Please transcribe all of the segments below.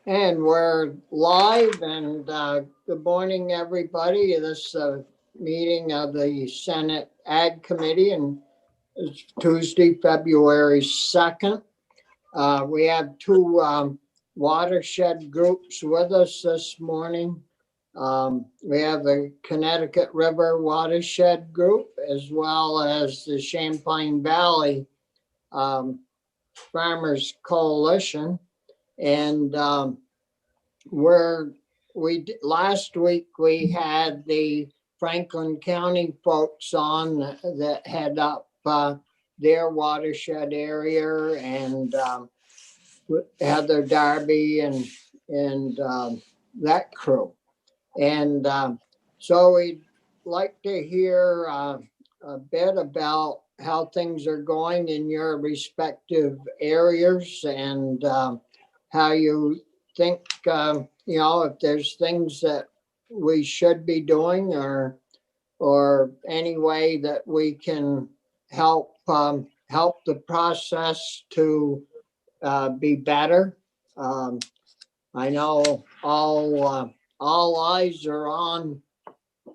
And we're live, and good morning, everybody. This meeting of the Senate Ag Committee, and it's Tuesday, February 2nd. We have two watershed groups with us this morning. We have the Connecticut River Watershed Group, as well as the Champlain Valley Farmers Coalition. And last week we had the Franklin County folks on that head up their watershed area, and Heather Darby and that crew. And so we'd like to hear a bit about how things are going in your respective areas, and how you think, if there's things that we should be doing, or any way that we can help the process to be better. I know all eyes are on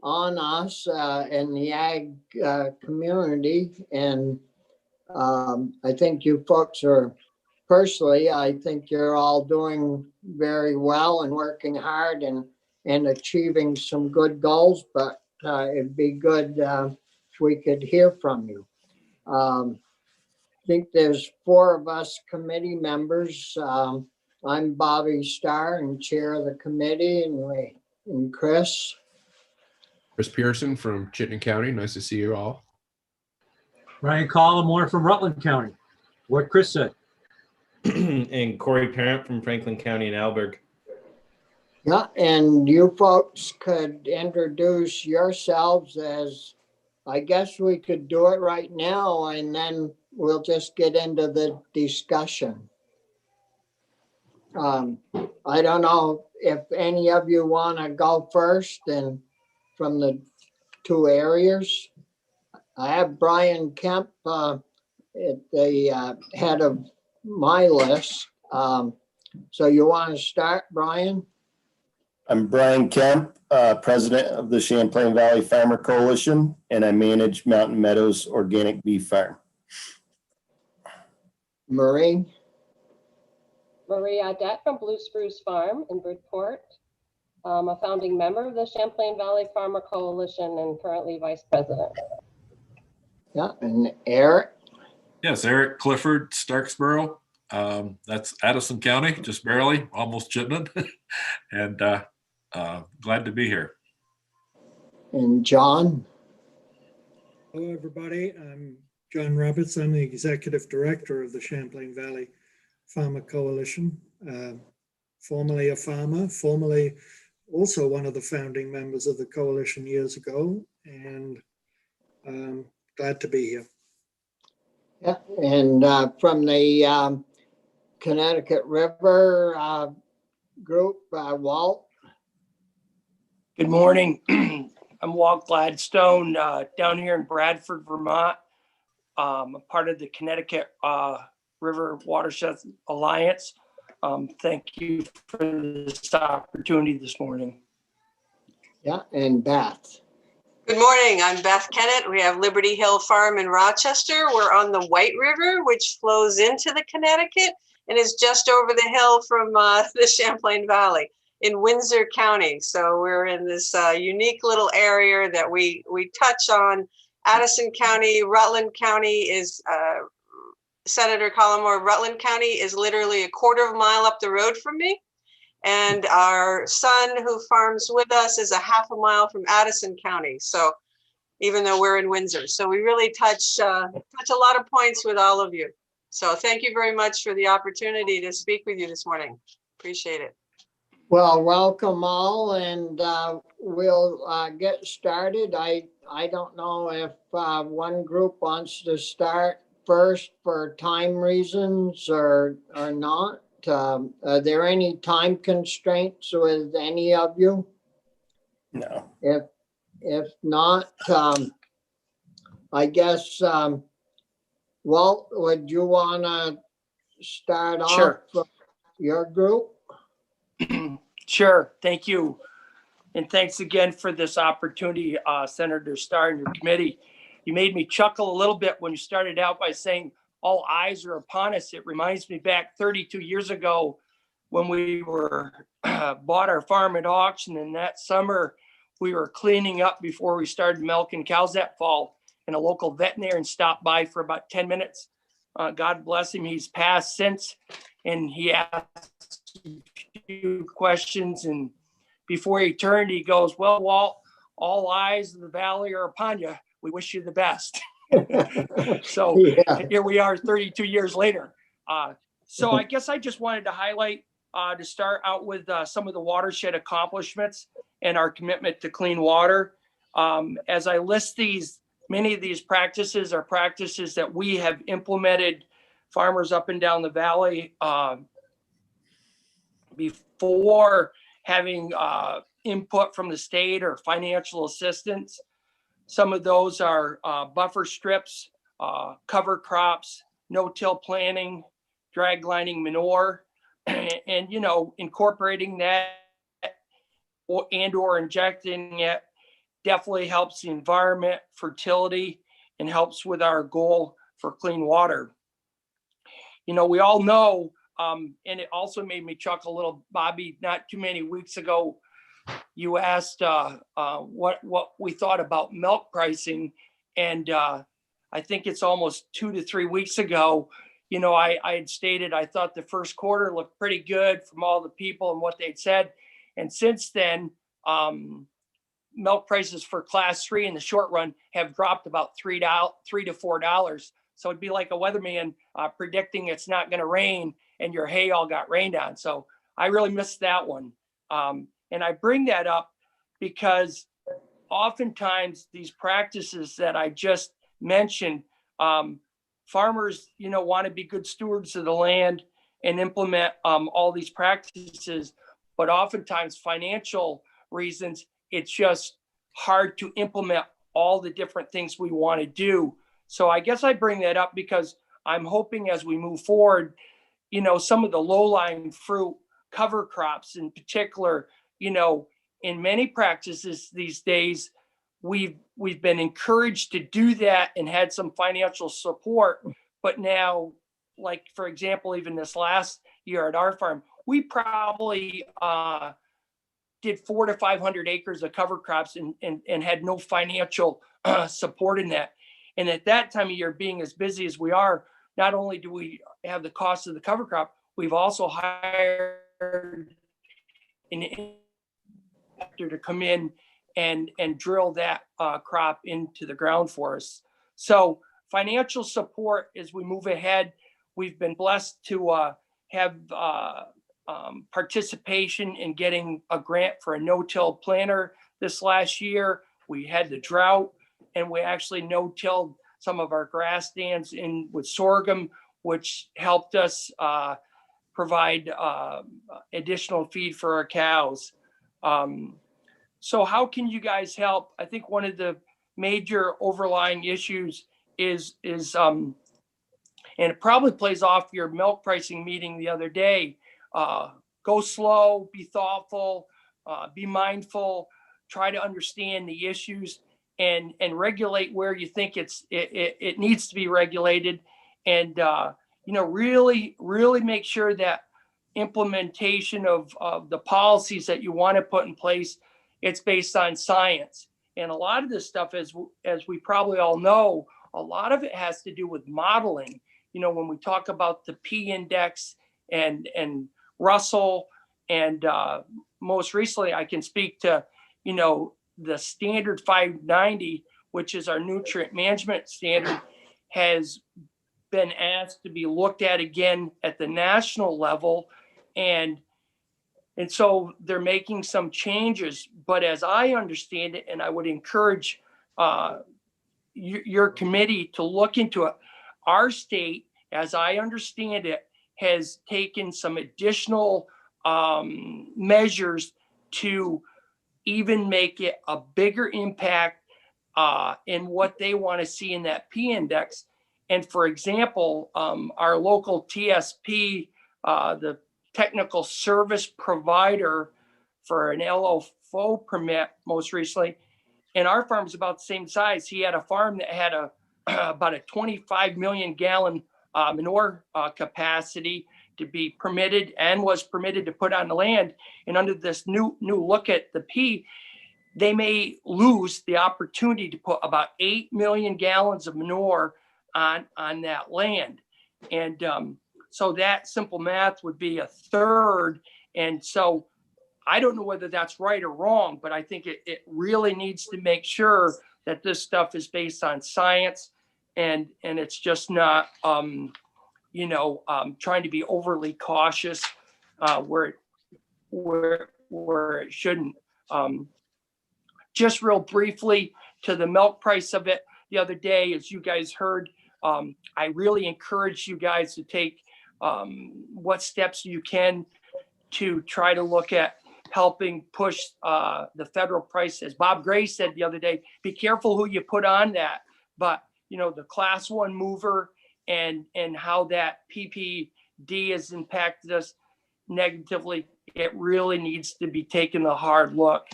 us in the ag community, and I think you folks are. Personally, I think you're all doing very well and working hard and achieving some good goals, but it'd be good if we could hear from you. I think there's four of us committee members. I'm Bobby Starr and chair of the committee, and Chris. Chris Pearson from Chittenden County. Nice to see you all. Ryan Collmore from Rutland County. What Chris said. And Corey Parent from Franklin County and Alberg. Yeah, and you folks could introduce yourselves. As I guess we could do it right now, and then we'll just get into the discussion. I don't know if any of you want to go first, and from the two areas. I have Brian Kemp at the head of my list. So you want to start, Brian? I'm Brian Kemp, president of the Champlain Valley Farmer Coalition, and I manage Mountain Meadows Organic Beef Farm. Marie Audette from Blue Spruce Farm in Bridport. I'm a founding member of the Champlain Valley Farmer Coalition and currently vice president. Yeah, and Eric? Yes, Eric Clifford, Starksboro. That's Addison County, just barely, almost Chittenden. And glad to be here. And John? Hello, everybody. I'm John Roberts. I'm the executive director of the Champlain Valley Farmer Coalition. Formerly a farmer, formerly also one of the founding members of the coalition years ago, and glad to be here. Yeah, and from the Connecticut River group, Walt. Good morning. I'm Walt Gladstone down here in Bradford, Vermont. I'm part of the Connecticut River Watershed Alliance. Thank you for this opportunity this morning. Yeah, and Beth. Good morning. I'm Beth Kennett. We have Liberty Hill Farm in Rochester. We're on the White River, which flows into the Connecticut and is just over the hill from the Champlain Valley in Windsor County. So we're in this unique little area that we touch on. Addison County, Rutland County is, Senator Collmore, Rutland County is literally a quarter of a mile up the road from me. And our son who farms with us is a half a mile from Addison County. So even though we're in Windsor, so we really touch a lot of points with all of you. So thank you very much for the opportunity to speak with you this morning. Appreciate it. Well, welcome all, and we'll get started. I don't know if one group wants to start first for time reasons or not. Are there any time constraints with any of you? No. If not, I guess, Walt, would you want to start Sure. off your group? Sure. Thank you. And thanks again for this opportunity, Senator Starr and your committee. You made me chuckle a little bit when you started out by saying all eyes are upon us. It reminds me back 32 years ago when we were bought our farm at auction, and that summer we were cleaning up before we started milking cows that fall, and a local veterinarian stopped by for about 10 minutes. God bless him. He's passed since, and he asked a few questions, and before he turned, he goes, "Well, Walt, all eyes in the valley are upon you. We wish you the best." So Yeah. here we are 32 years later. So I guess I just wanted to highlight, to start out with some of the watershed accomplishments and our commitment to clean water. As I list these, many of these practices are practices that we have implemented, farmers up and down the valley, before having input from the state or financial assistance. Some of those are buffer strips, cover crops, no-till planting, drag lining manure, and incorporating that or injecting it definitely helps the environment, fertility, and helps with our goal for clean water. We all know, and it also made me chuckle a little, Bobby, not too many weeks ago, you asked what we thought about milk pricing. And I think it's almost 2 to 3 weeks ago, I had stated I thought the first quarter looked pretty good from all the people and what they'd said. And since then, milk prices for class 3 in the short run have dropped about $3 to $4. So it'd be like a weatherman predicting it's not going to rain and your hay all got rained on. So I really missed that one. And I bring that up because oftentimes these practices that I just mentioned, farmers, want to be good stewards of the land and implement all these practices, but oftentimes financial reasons, it's just hard to implement all the different things we want to do. So I guess I bring that up because I'm hoping as we move forward, some of the low-lying fruit cover crops in particular, in many practices these days, we've been encouraged to do that and had some financial support. But now, like, for example, even this last year at our farm, we probably did 400 to 500 acres of cover crops and had no financial support in that. And at that time of year, being as busy as we are, not only do we have the cost of the cover crop, we've also hired an inspector to come in and drill that crop into the ground for us. So financial support as we move ahead. We've been blessed to have participation in getting a grant for a no-till planter this last year. We had the drought and we actually no-tilled some of our grass stands in with sorghum, which helped us provide additional feed for our cows. So how can you guys help? I think one of the major overlying issues is and it probably plays off your milk pricing meeting the other day. Go slow, be thoughtful, be mindful, try to understand the issues and regulate where you think it needs to be regulated. And, really make sure that implementation of the policies that you want to put in place, it's based on science. And a lot of this stuff, as we probably all know, a lot of it has to do with modeling. When we talk about the P index and Russell, and most recently I can speak to, the standard 590, which is our nutrient management standard, has been asked to be looked at again at the national level. And so they're making some changes, but as I understand it, and I would encourage your committee to look into it, our state, as I understand it, has taken some additional measures to even make it a bigger impact in what they want to see in that P index. And for example, our local TSP, the technical service provider for an LFO permit most recently. And our farm is about the same size. He had a farm that had about a 25 million gallon manure capacity to be permitted and was permitted to put on the land. And under this new look at the P, they may lose the opportunity to put about 8 million gallons of manure on that land. And so that simple math would be a third. And so I don't know whether that's right or wrong, but I think it really needs to make sure that this stuff is based on science and it's just not, trying to be overly cautious where it shouldn't. Just real briefly to the milk price of it the other day, as you guys heard, I really encourage you guys to take what steps you can to try to look at helping push the federal price. As Bob Gray said the other day, be careful who you put on that. But, the class 1 mover and how that PPD has impacted us negatively, it really needs to be taken a hard look.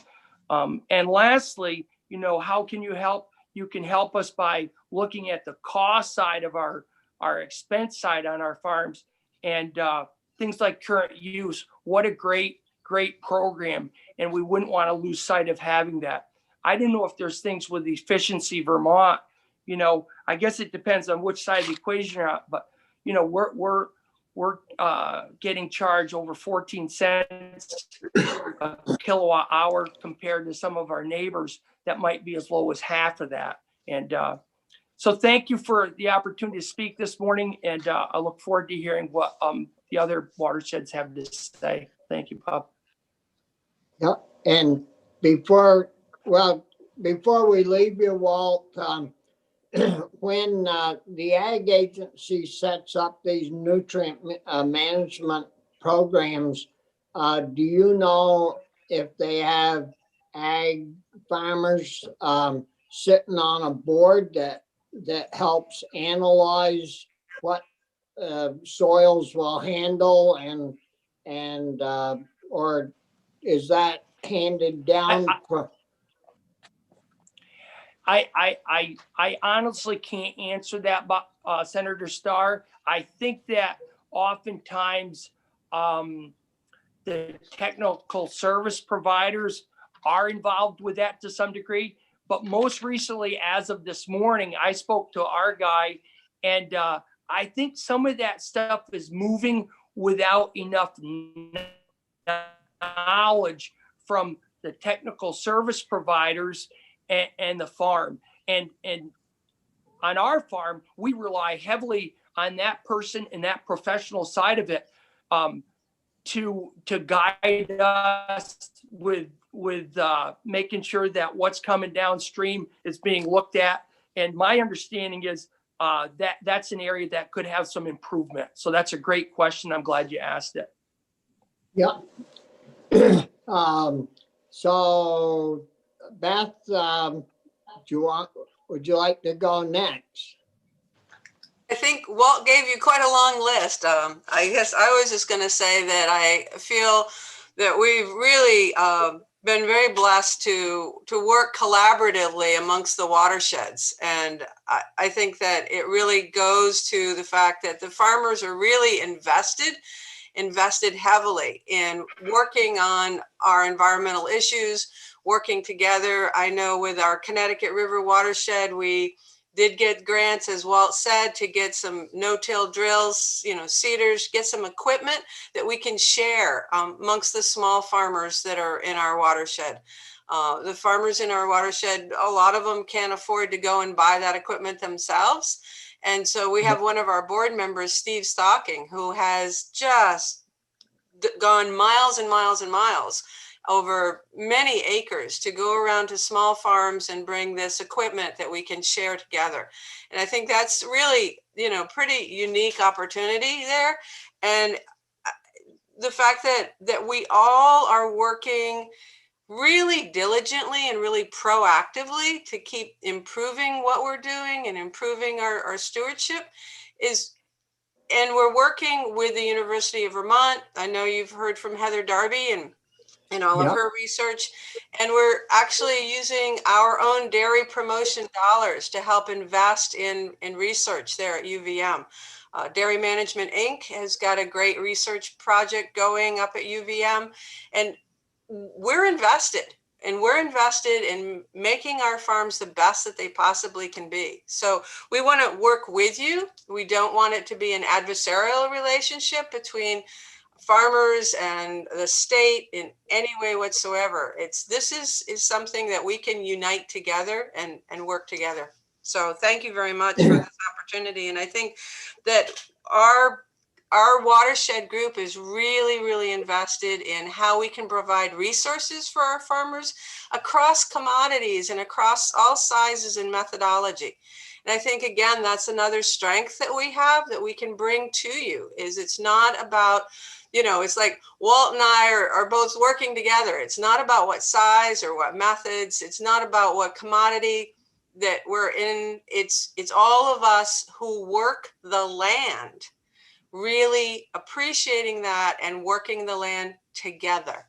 And lastly, how can you help? You can help us by looking at the cost side of our expense side on our farms and things like current use. What a great program. And we wouldn't want to lose sight of having that. I don't know if there's things with Efficiency Vermont, I guess it depends on which side of the equation you're at, but we're getting charged over 14 cents a kilowatt hour compared to some of our neighbors that might be as low as half of that. And so thank you for the opportunity to speak this morning. And I look forward to hearing what the other watersheds have to say. Thank you, Bob. Yeah, and before we leave you, Walt, when the Ag Agency sets up these nutrient management programs, do you know if they have ag farmers sitting on a board that helps analyze what soils will handle and or is that handed down? I honestly can't answer that, but Senator Starr, I think that oftentimes the technical service providers are involved with that to some degree. But most recently, as of this morning, I spoke to our guy, and I think some of that stuff is moving without enough knowledge from the technical service providers and the farm. And on our farm, we rely heavily on that person and that professional side of it to guide us with making sure that what's coming downstream is being looked at. And my understanding is that's an area that could have some improvement. So that's a great question. I'm glad you asked it. Yeah. So Beth, would you like to go next? I think Walt gave you quite a long list. I guess I was just going to say that I feel that we've really been very blessed to work collaboratively amongst the watersheds. And I think that it really goes to the fact that the farmers are really invested heavily in working on our environmental issues, working together. I know with our Connecticut River watershed, we did get grants, as Walt said, to get some no-till drills, seeders, get some equipment that we can share amongst the small farmers that are in our watershed. The farmers in our watershed, a lot of them can't afford to go and buy that equipment themselves. And so we have one of our board members, Steve Stocking, who has just gone miles and miles and miles over many acres to go around to small farms and bring this equipment that we can share together. And I think that's really, pretty unique opportunity there. And the fact that we all are working really diligently and really proactively to keep improving what we're doing and improving our stewardship is and we're working with the University of Vermont. I know you've heard from Heather Darby and all of Yep. her research. And we're actually using our own dairy promotion dollars to help invest in research there at UVM. Dairy Management Inc. has got a great research project going up at UVM, and we're invested. And we're invested in making our farms the best that they possibly can be. So we want to work with you. We don't want it to be an adversarial relationship between farmers and the state in any way whatsoever. This is something that we can unite together and work together. So thank you very much for this opportunity. And I think that our watershed group is really, really invested in how we can provide resources for our farmers across commodities and across all sizes and methodology. And I think, again, that's another strength that we have that we can bring to you, is it's not about, it's like Walt and I are both working together. It's not about what size or what methods. It's not about what commodity that we're in. It's all of us who work the land, really appreciating that and working the land together.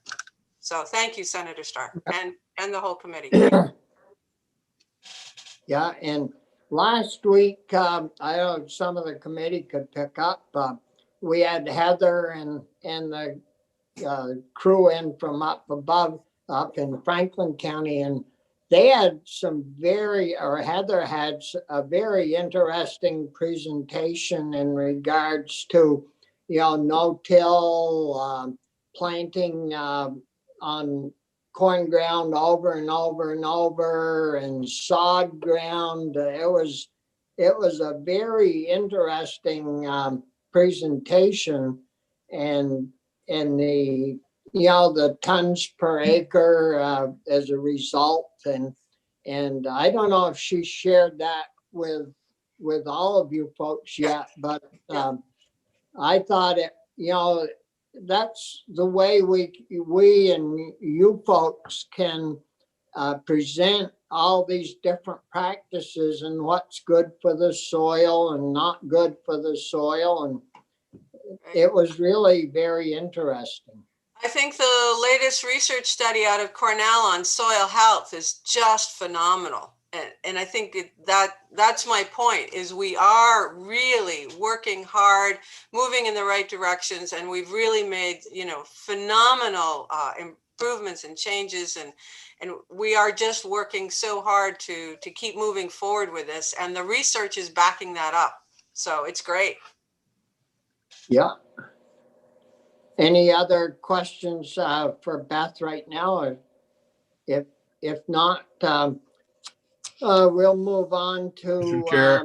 So thank you, Senator Starr, and the whole committee. Yeah, and last week, I know some of the committee could pick up. We had Heather and the crew in from up above, up in Franklin County, and they had Heather had a very interesting presentation in regards to, no-till planting on corn ground over and over and over, and sod ground. It was a very interesting presentation, and the the tons per acre as a result, and I don't know if she shared that with all of you folks yet, but I thought that's the way we and you folks can present all these different practices and what's good for the soil and not good for the soil. And it was really very interesting. I think the latest research study out of Cornell on soil health is just phenomenal. And I think that's my point, is we are really working hard, moving in the right directions, and we've really made, phenomenal improvements and changes, and we are just working so hard to keep moving forward with this, and the research is backing that up. So it's great. Yeah. Any other questions for Beth right now? Or if not, we'll move on to. Mr. Chair.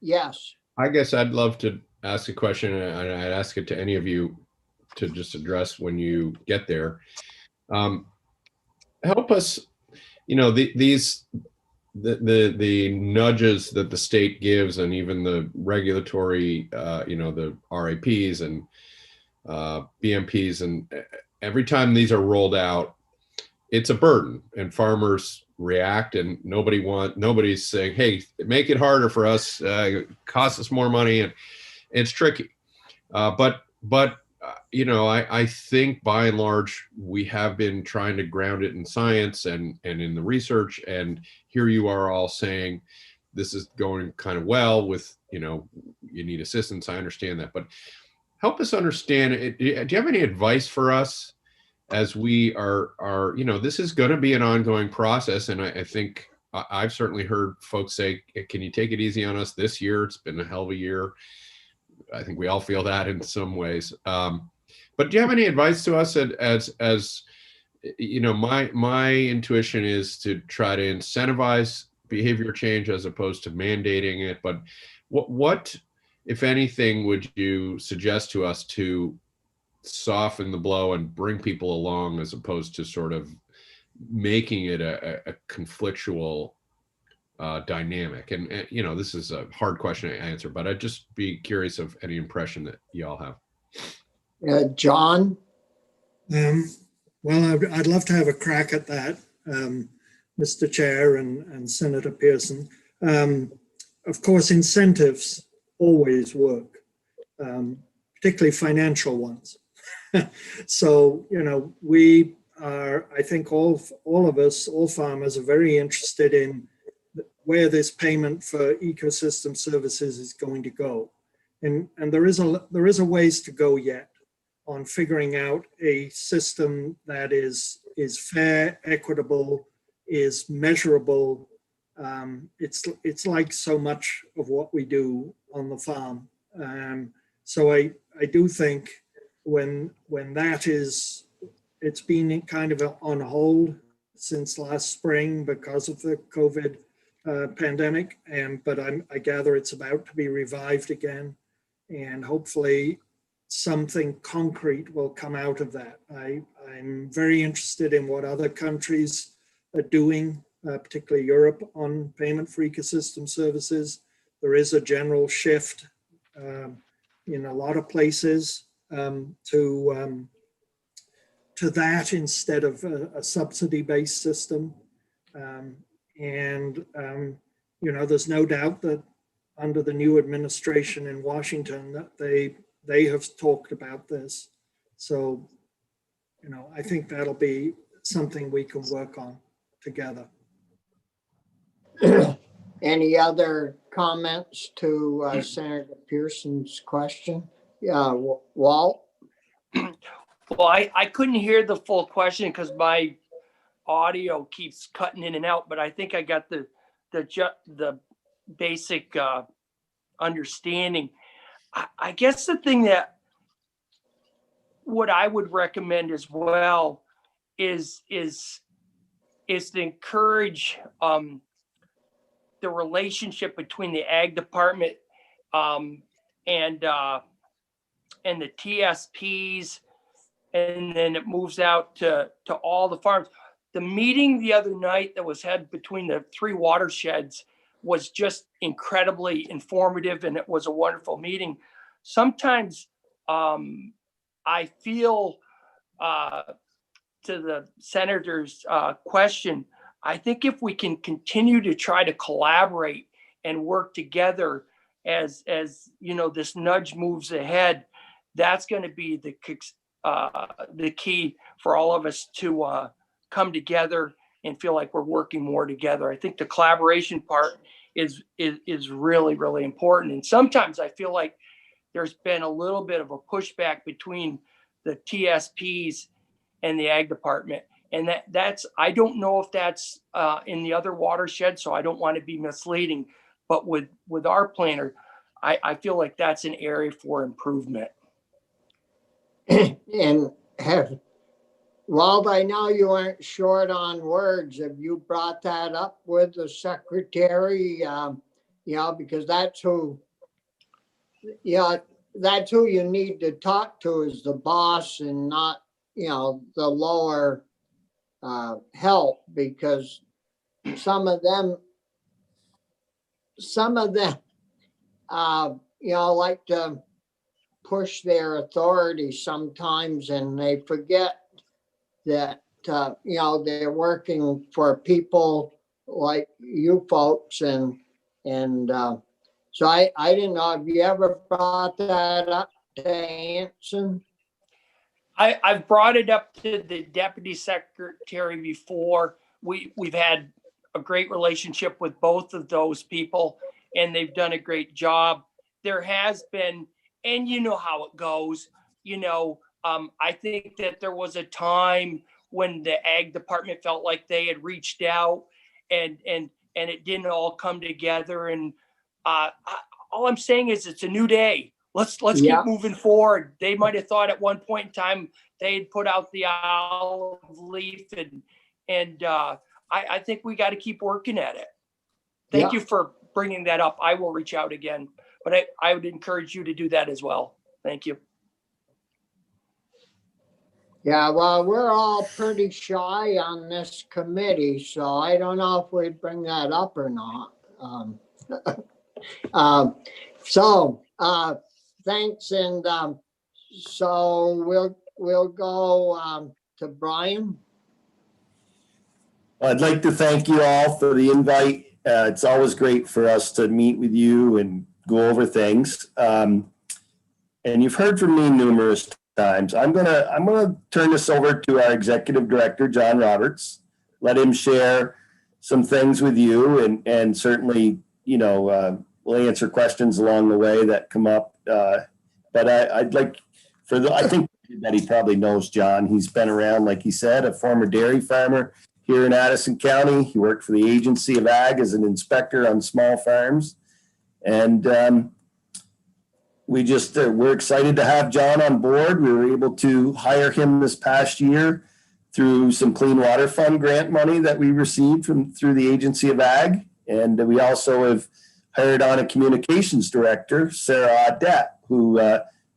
Yes. I guess I'd love to ask a question, and I'd ask it to any of you to just address when you get there. Help us, the nudges that the state gives, and even the regulatory, the RAPs and BMPs, and every time these are rolled out, it's a burden, and farmers react, and nobody's saying, hey, make it harder for us, cost us more money, and it's tricky. But I think by and large, we have been trying to ground it in science and in the research, and here you are all saying this is going kind of well with, you need assistance. I understand that, but help us understand it. Do you have any advice for us as we are, this is going to be an ongoing process. And I think I've certainly heard folks say, can you take it easy on us this year? It's been a hell of a year. I think we all feel that in some ways. But do you have any advice to us as my intuition is to try to incentivize behavior change as opposed to mandating it. But what, if anything, would you suggest to us to soften the blow and bring people along, as opposed to sort of making it a conflictual dynamic? And this is a hard question to answer, but I'd just be curious of any impression that y'all have. John? Well, I'd love to have a crack at that, Mr. Chair and Senator Pearson. Of course, incentives always work. particularly financial ones. So, you know, we are, I think all of us, all farmers are very interested in where this payment for ecosystem services is going to go. And there is a ways to go yet on figuring out a system that is fair, equitable, is measurable. It's like so much of what we do on the farm. So I do think when that is, it's been kind of on hold since last spring because of the COVID pandemic, but I gather it's about to be revived again, and hopefully something concrete will come out of that. I'm very interested in what other countries are doing, particularly Europe, on payment for ecosystem services. There is a general shift in a lot of places to that instead of a subsidy-based system. You know, there's no doubt that under the new administration in Washington that they have talked about this. So, you know, I think that'll be something we can work on together. Any other comments to Senator Pearson's question? Yeah, Walt? Well, I couldn't hear the full question because my audio keeps cutting in and out, but I think I got the basic understanding. I guess the thing that what I would recommend as well is to encourage the relationship between the ag department and the TSPs, and then it moves out to all the farms. The meeting the other night that was had between the three watersheds was just incredibly informative, and it was a wonderful meeting. Sometimes I feel, to the senator's question, I think if we can continue to try to collaborate and work together as you know, this nudge moves ahead, that's going to be the key for all of us to come together and feel like we're working more together. I think the collaboration part is really, really important. And sometimes I feel like there's been a little bit of a pushback between the TSPs and the ag department. And that's, I don't know if that's in the other watershed, so I don't want to be misleading, but with our planner, I feel like that's an area for improvement. And Walt, I know you aren't short on words. Have you brought that up with the secretary? You know, because that's who you need to talk to, is the boss, and not, you know, the lower help, because some of them you know, like to push their authority sometimes, and they forget that you know, they're working for people like you folks, and so I didn't know, have you ever brought that up to Anson? I've brought it up to the deputy secretary before. We've had a great relationship with both of those people, and they've done a great job. There has been, and you know how it goes, you know, I think that there was a time when the ag department felt like they had reached out and it didn't all come together. And all I'm saying is it's a new day. Let's keep moving forward. They might have thought at one point in time they had put out the olive leaf, and I think we got to keep working at it. Thank you for bringing that up. I will reach out again, but I would encourage you to do that as well. Thank you. Yeah, well, we're all pretty shy on this committee, so I don't know if we'd bring that up or not. Thanks, and so we'll go to Brian. I'd like to thank you all for the invite. It's always great for us to meet with you and go over things. and you've heard from me numerous times. I'm gonna turn this over to our executive director, John Roberts. Let him share some things with you, and certainly, we'll answer questions along the way that come up. But I'd like I think that he probably knows John. He's been around, like he said, a former dairy farmer here in Addison County. He worked for the Agency of Ag as an inspector on small farms. And we're excited to have John on board. We were able to hire him this past year through some Clean Water Fund grant money that we received through the Agency of Ag. And we also have hired on a communications director, Sarah Audette, who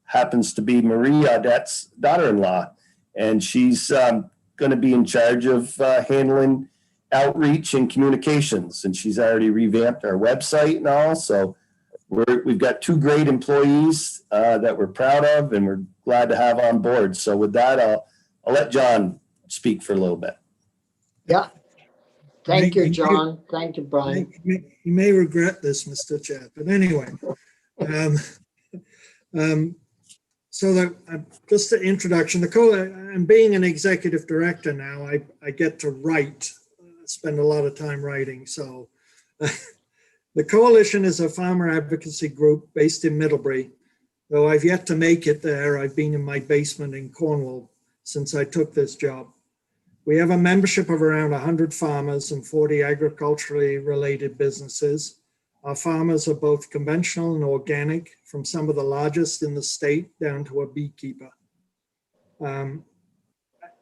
happens to be Marie Audette's daughter-in-law. And she's going to be in charge of handling outreach and communications. And she's already revamped our website and all. So we've got two great employees that we're proud of and we're glad to have on board. So with that, I'll let John speak for a little bit. Yeah. Thank you, John. Thank you, Brian. You may regret this, Mr. Chair, but anyway. So that just the introduction, and being an executive director now, I get to write, spend a lot of time writing. So the coalition is a farmer advocacy group based in Middlebury. Though I've yet to make it there, I've been in my basement in Cornwall since I took this job. We have a membership of around 100 farmers and 40 agriculturally related businesses. Our farmers are both conventional and organic, from some of the largest in the state down to a beekeeper.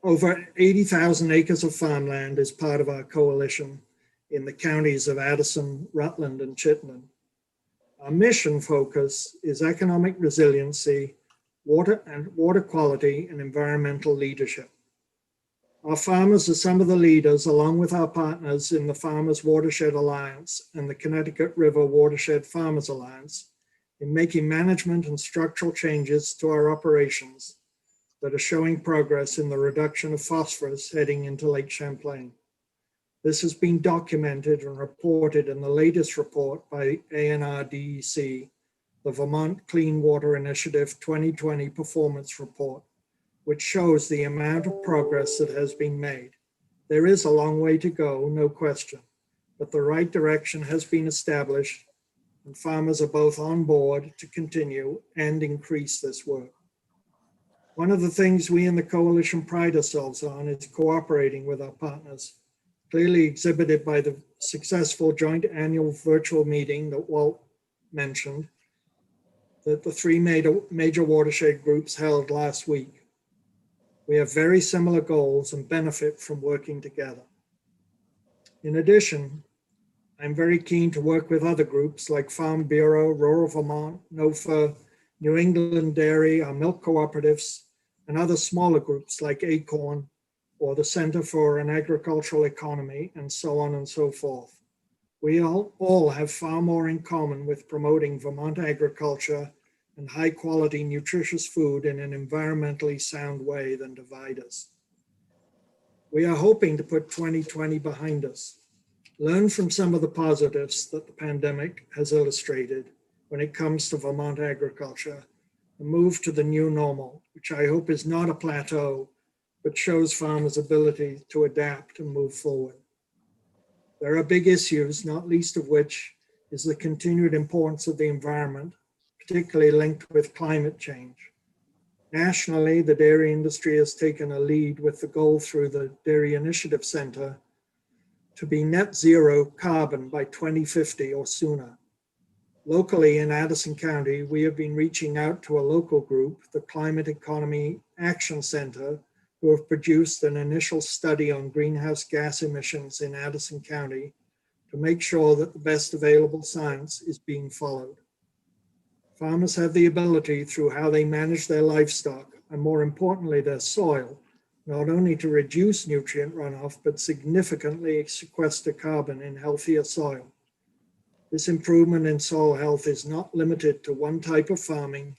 Over 80,000 acres of farmland is part of our coalition in the counties of Addison, Rutland, and Chittenden. Our mission focus is economic resiliency, water quality, and environmental leadership. Our farmers are some of the leaders, along with our partners in the Farmers Watershed Alliance and the Connecticut River Watershed Farmers Alliance, in making management and structural changes to our operations that are showing progress in the reduction of phosphorus heading into Lake Champlain. This has been documented and reported in the latest report by ANRDEC, the Vermont Clean Water Initiative 2020 Performance Report, which shows the amount of progress that has been made. There is a long way to go, no question, but the right direction has been established and farmers are both on board to continue and increase this work. One of the things we in the coalition pride ourselves on is cooperating with our partners, clearly exhibited by the successful joint annual virtual meeting that Walt mentioned, that the three major watershed groups held last week. We have very similar goals and benefit from working together. In addition, I'm very keen to work with other groups like Farm Bureau, Rural Vermont, NOFA, New England Dairy, our milk cooperatives, and other smaller groups like ACORN or the Center for an Agricultural Economy, and so on and so forth. We all have far more in common with promoting Vermont agriculture and high quality nutritious food in an environmentally sound way than divide us. We are hoping to put 2020 behind us, learn from some of the positives that the pandemic has illustrated when it comes to Vermont agriculture, and move to the new normal, which I hope is not a plateau, but shows farmers' ability to adapt and move forward. There are big issues, not least of which is the continued importance of the environment, particularly linked with climate change. Nationally, the dairy industry has taken a lead with the goal through the Dairy Initiative Center to be net zero carbon by 2050 or sooner. Locally in Addison County, we have been reaching out to a local group, the Climate Economy Action Center, who have produced an initial study on greenhouse gas emissions in Addison County to make sure that the best available science is being followed. Farmers have the ability through how they manage their livestock, and more importantly, their soil, not only to reduce nutrient runoff, but significantly sequester carbon in healthier soil. This improvement in soil health is not limited to one type of farming,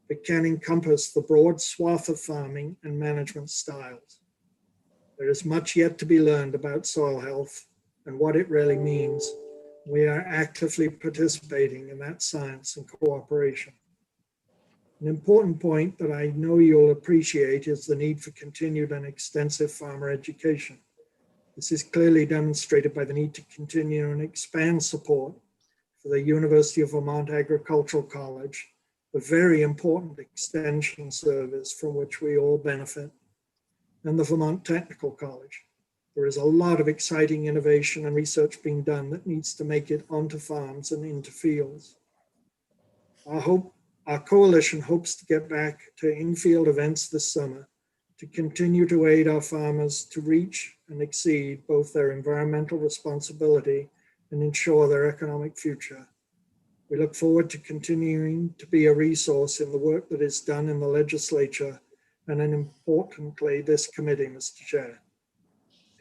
but can encompass the broad swath of farming and management styles. There is much yet to be learned about soil health and what it really means. We are actively participating in that science and cooperation. An important point that I know you'll appreciate is the need for continued and extensive farmer education. This is clearly demonstrated by the need to continue and expand support for the University of Vermont Agricultural College, the very important extension service from which we all benefit, and the Vermont Technical College. There is a lot of exciting innovation and research being done that needs to make it onto farms and into fields. Our coalition hopes to get back to in-field events this summer to continue to aid our farmers to reach and exceed both their environmental responsibility and ensure their economic future. We look forward to continuing to be a resource in the work that is done in the legislature and importantly, this committee, Mr. Chair.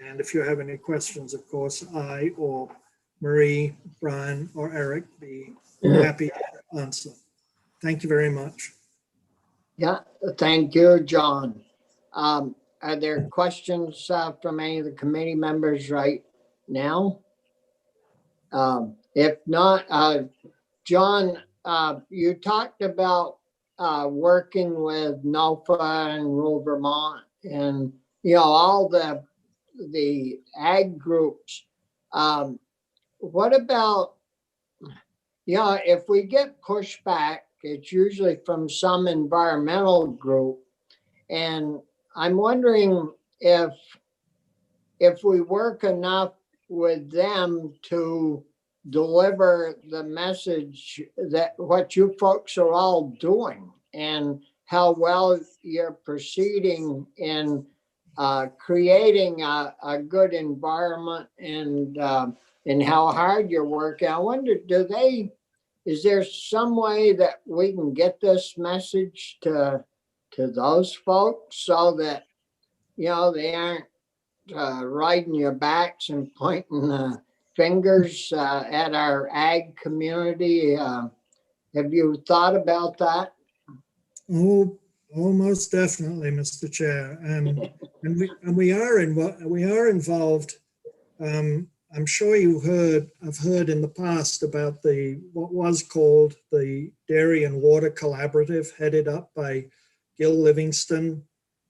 And if you have any questions, of course, I or Marie, Brian, or Eric be happy to answer. Thank you very much. Yeah, thank you, John. Are there questions from any of the committee members right now? If not, John, you talked about working with NOFA and rural Vermont and, you know, all the ag groups. What about, yeah, if we get pushback, it's usually from some environmental group. And I'm wondering if we work enough with them to deliver the message that what you folks are all doing and how well you're proceeding in creating a good environment and how hard you're working. I wonder, is there some way that we can get this message to those folks so that, you know, they aren't riding your backs and pointing fingers at our ag community? Have you thought about that? Oh, most definitely, Mr. Chair. And we are involved. I'm sure I've heard in the past about what was called the Dairy and Water Collaborative, headed up by Gil Livingston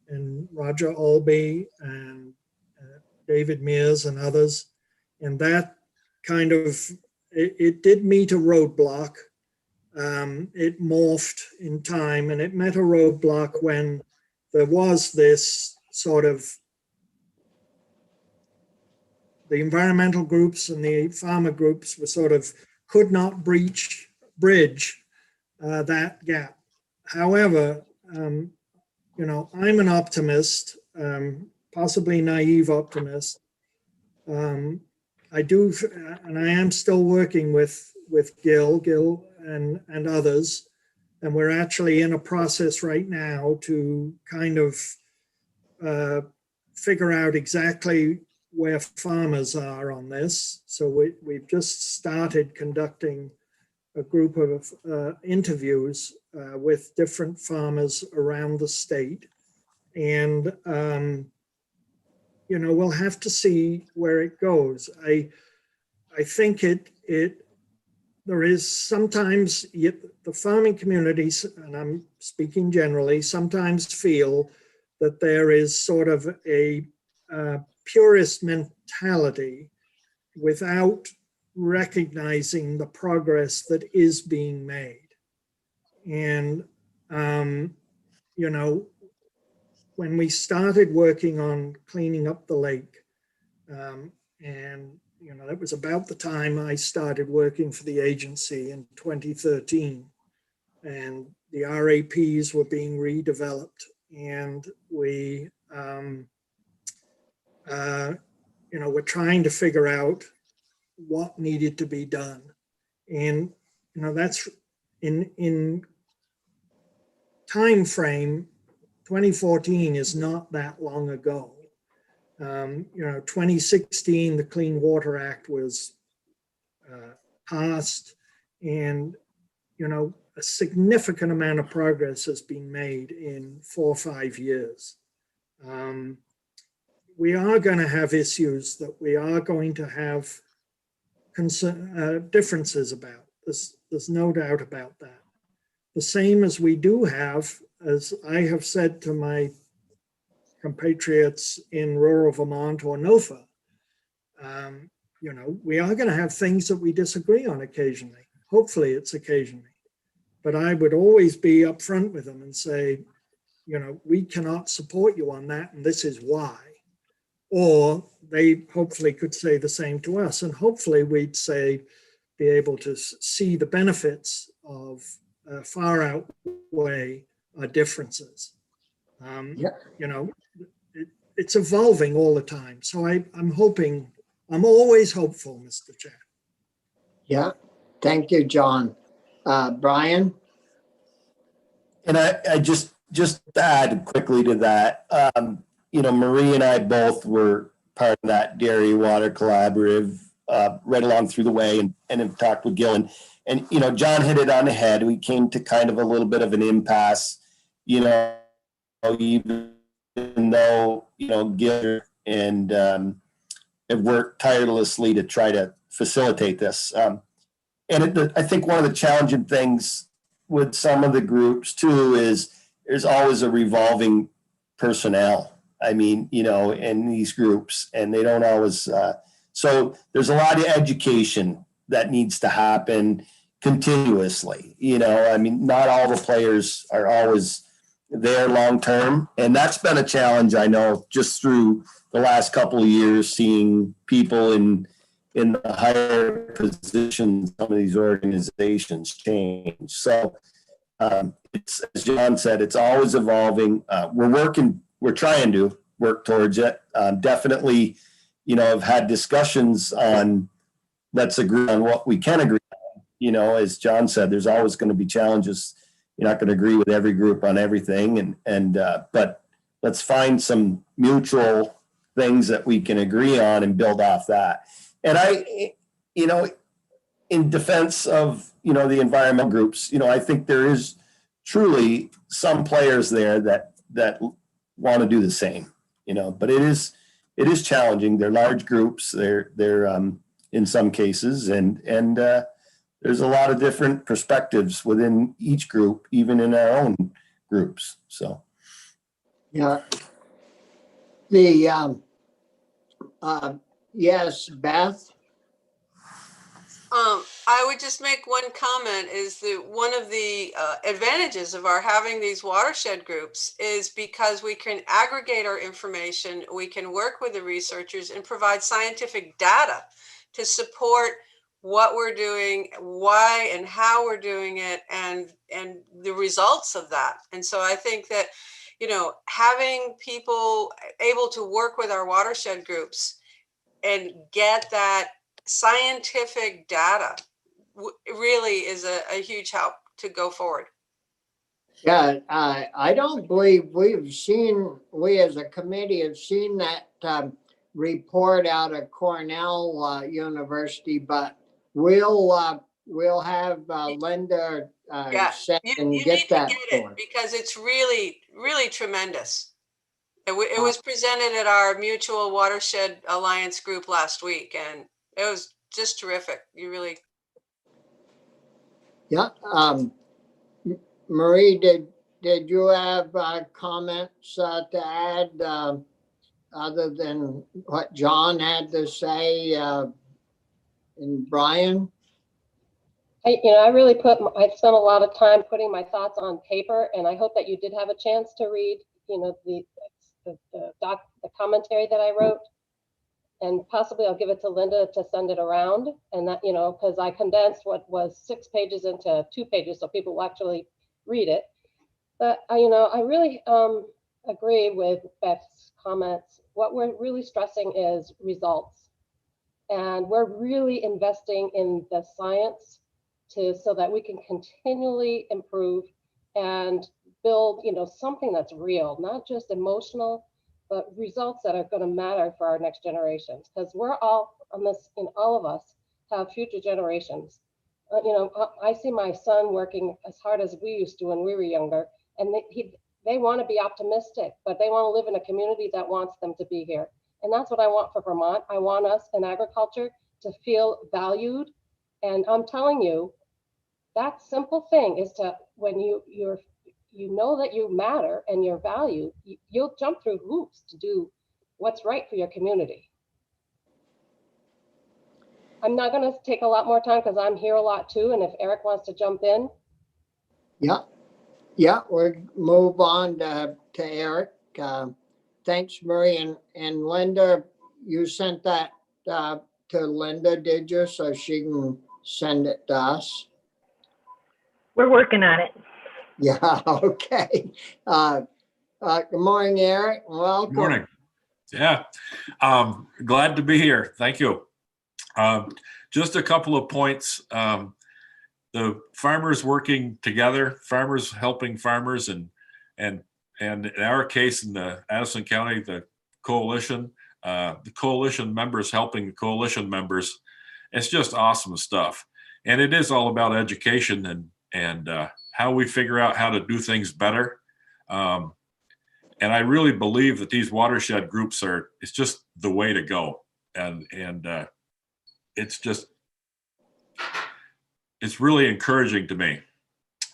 and Roger Albee and David Mears and others. And that kind of, it did meet a roadblock. It morphed in time, and it met a roadblock when there was this sort of, the environmental groups and the farmer groups were sort of could not bridge that gap. However, you know, I'm an optimist, possibly naive optimist. I do, and I am still working with Gil and others, and we're actually in a process right now to kind of figure out exactly where farmers are on this. So we've just started conducting a group of interviews with different farmers around the state. And, you know, we'll have to see where it goes. I think there is sometimes the farming communities, and I'm speaking generally, sometimes feel that there is sort of a purist mentality without recognizing the progress that is being made. And, you know, when we started working on cleaning up the lake, and, you know, that was about the time I started working for the agency in 2013, and the RAPs were being redeveloped, and we, you know, we're trying to figure out what needed to be done. And, you know, that's in time frame, 2014 is not that long ago. You know, 2016, the Clean Water Act was passed, and, you know, a significant amount of progress has been made in 4 or 5 years. We are going to have issues that we are going to have differences about. There's no doubt about that. the same as we do have, as I have said to my compatriots in rural Vermont or NOFA, you know, we are going to have things that we disagree on occasionally. Hopefully it's occasionally. But I would always be upfront with them and say, you know, we cannot support you on that, and this is why. Or they hopefully could say the same to us, and hopefully we'd be able to see the benefits of far outweigh our differences. Yeah. You know, it's evolving all the time. So I'm hoping, I'm always hopeful, Mr. Chair. Yeah, thank you, John. Brian? And I just to add quickly to that, you know, Marie and I both were part of that Dairy Water Collaborative right along through the way, and have talked with Gil. And you know, John hit it on the head. We came to kind of a little bit of an impasse, you know, even though, you know, Gil and have worked tirelessly to try to facilitate this. And I think one of the challenging things with some of the groups too is there's always a revolving personnel. I mean, you know, in these groups, and they don't always, so there's a lot of education that needs to happen continuously. You know, I mean, not all the players are always there long-term. And that's been a challenge, I know, just through the last couple of years, seeing people in the higher positions, some of these organizations change. So it's, as John said, it's always evolving. We're trying to work towards it. Definitely, you know, I've had discussions on, let's agree on what we can agree on. You know, as John said, there's always going to be challenges. You're not going to agree with every group on everything. But let's find some mutual things that we can agree on and build off that. And you know, in defense of, you know, the environmental groups, you know, I think there is truly some players there that want to do the same, you know, but it is challenging. They're large groups. They're in some cases, and there's a lot of different perspectives within each group, even in our own groups. So, Yeah. Yes, Beth? I would just make one comment is that one of the advantages of our having these watershed groups is because we can aggregate our information, we can work with the researchers and provide scientific data to support what we're doing, why and how we're doing it, and the results of that. And so I think that, you know, having people able to work with our watershed groups and get that scientific data really is a huge help to go forward. Yeah, I don't believe we as a committee have seen that report out of Cornell University, but we'll have Linda set and you get need that to get for it because it's really, really tremendous. It was presented at our Mutual Watershed Alliance group last week, and it was just terrific. You really. Yeah. Marie, did you have comments to add other than what John had to say and Brian? I really I spent a lot of time putting my thoughts on paper, and I hope that you did have a chance to read, you know, the commentary that I wrote, and possibly I'll give it to Linda to send it around, and that, you know, because I condensed what was 6 pages into 2 pages so people will actually read it. But I really agree with Beth's comments. What we're really stressing is results, and we're really investing in the science so that we can continually improve and build, you know, something that's real, not just emotional, but results that are going to matter for our next generations. Because we're all on this, and all of us have future generations. I see my son working as hard as we used to when we were younger, and they want to be optimistic, but they want to live in a community that wants them to be here. And that's what I want for Vermont. I want us in agriculture to feel valued. And I'm telling you that simple thing is to, when you know that you matter and you're valued, you'll jump through hoops to do what's right for your community. I'm not going to take a lot more time because I'm here a lot too. And if Eric wants to jump in. Yeah, yeah, we'll move on to Eric. Thanks, Murray. And Linda, you sent that to Linda, did you? So she can send it to us. We're working on it. Yeah, okay. Good morning, Eric. Welcome. Good morning. Yeah, glad to be here. Thank you. Just a couple of points. The farmers working together, farmers helping farmers, and in our case in the Addison County, the coalition members helping the coalition members. It's just awesome stuff. And it is all about education and how we figure out how to do things better. And I really believe that these watershed groups it's just the way to go. And it's really encouraging to me.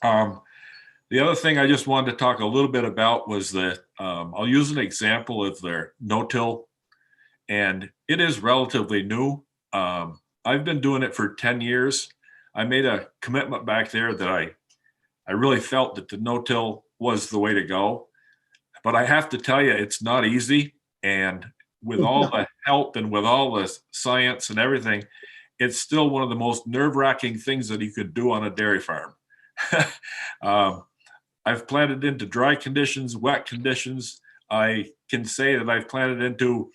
The other thing I just wanted to talk a little bit about was that I'll use an example of their no-till, and it is relatively new. I've been doing it for 10 years. I made a commitment back there that I really felt that the no-till was the way to go. But I have to tell you, it's not easy. And with all the help and with all the science and everything, it's still one of the most nerve-wracking things that you could do on a dairy farm. I've planted into dry conditions, wet conditions. I can say that I've planted into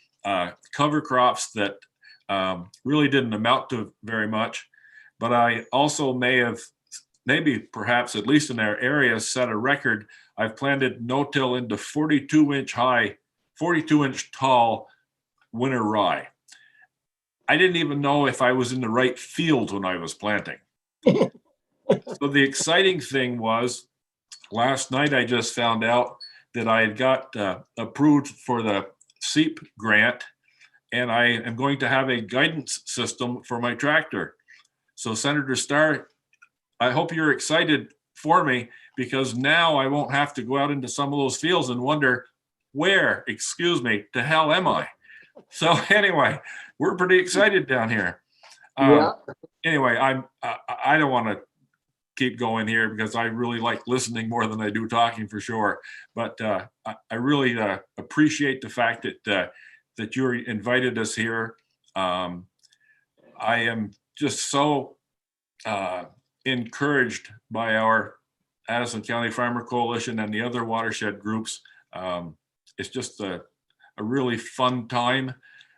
cover crops that really didn't amount to very much. But I also may have, maybe perhaps at least in our area, set a record. I've planted no-till into 42-inch high, 42-inch tall winter rye. I didn't even know if I was in the right field when I was planting. So the exciting thing was, last night I just found out that I had got approved for the SEEP grant, and I am going to have a guidance system for my tractor. So Senator Starr, I hope you're excited for me, because now I won't have to go out into some of those fields and wonder, where, excuse me, the hell am I? So anyway, we're pretty excited down here. Anyway, I don't want to keep going here because I really like listening more than I do talking, for sure. But I really appreciate the fact that you invited us here. I am just so encouraged by our Addison County Farmer Coalition and the other watershed groups. It's just a really fun time,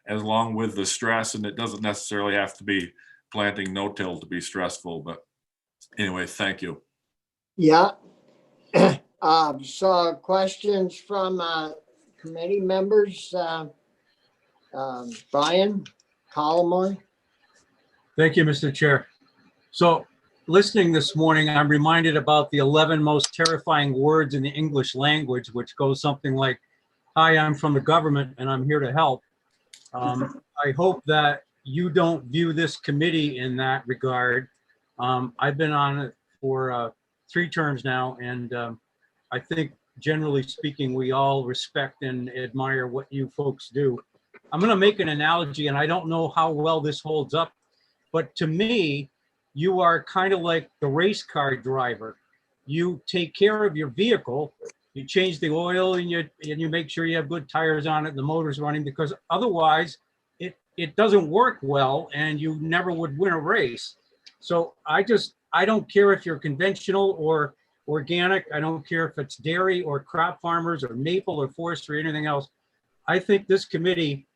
as long with the stress, and it doesn't necessarily have to be planting no-till to be stressful. But anyway, thank you. Yeah. So questions from committee members? Brian Collmore. Thank you, Mr. Chair. So listening this morning, I'm reminded about the 11 most terrifying words in the English language, which goes something like, "Hi, I'm from the government and I'm here to help." I hope that you don't view this committee in that regard. I've been on it for 3 terms now, and I think generally speaking, we all respect and admire what you folks do. I'm going to make an analogy, and I don't know how well this holds up, but to me, you are kind of like the race car driver. You take care of your vehicle, you change the oil, and you make sure you have good tires on it, and the motor's running, because otherwise it doesn't work well and you never would win a race. So I don't care if you're conventional or organic. I don't care if it's dairy or crop farmers or maple or forestry or anything else. I think this committee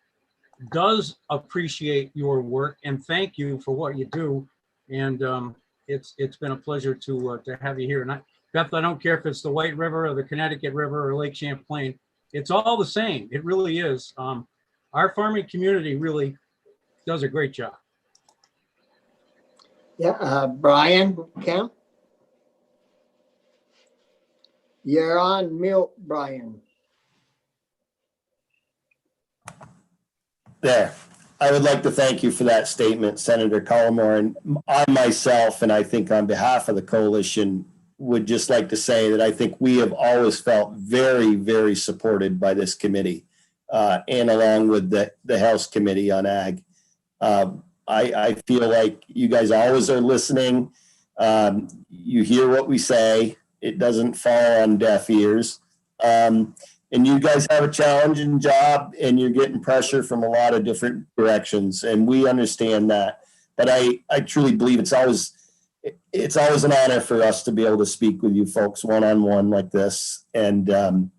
does appreciate your work and thank you for what you do. And it's been a pleasure to have you here. And Beth, I don't care if it's the White River or the Connecticut River or Lake Champlain. It's all the same. It really is. Our farming community really does a great job. Yeah, Brian Kemp. You're on mute, Brian. There. I would like to thank you for that statement, Senator Cullimore. And I myself, and I think on behalf of the coalition, would just like to say that I think we have always felt very, very supported by this committee, and along with the House Committee on Ag. I feel like you guys always are listening. You hear what we say. It doesn't fall on deaf ears. And you guys have a challenging job, and you're getting pressure from a lot of different directions, and we understand that. But I truly believe it's always an honor for us to be able to speak with you folks one-on-one like this, and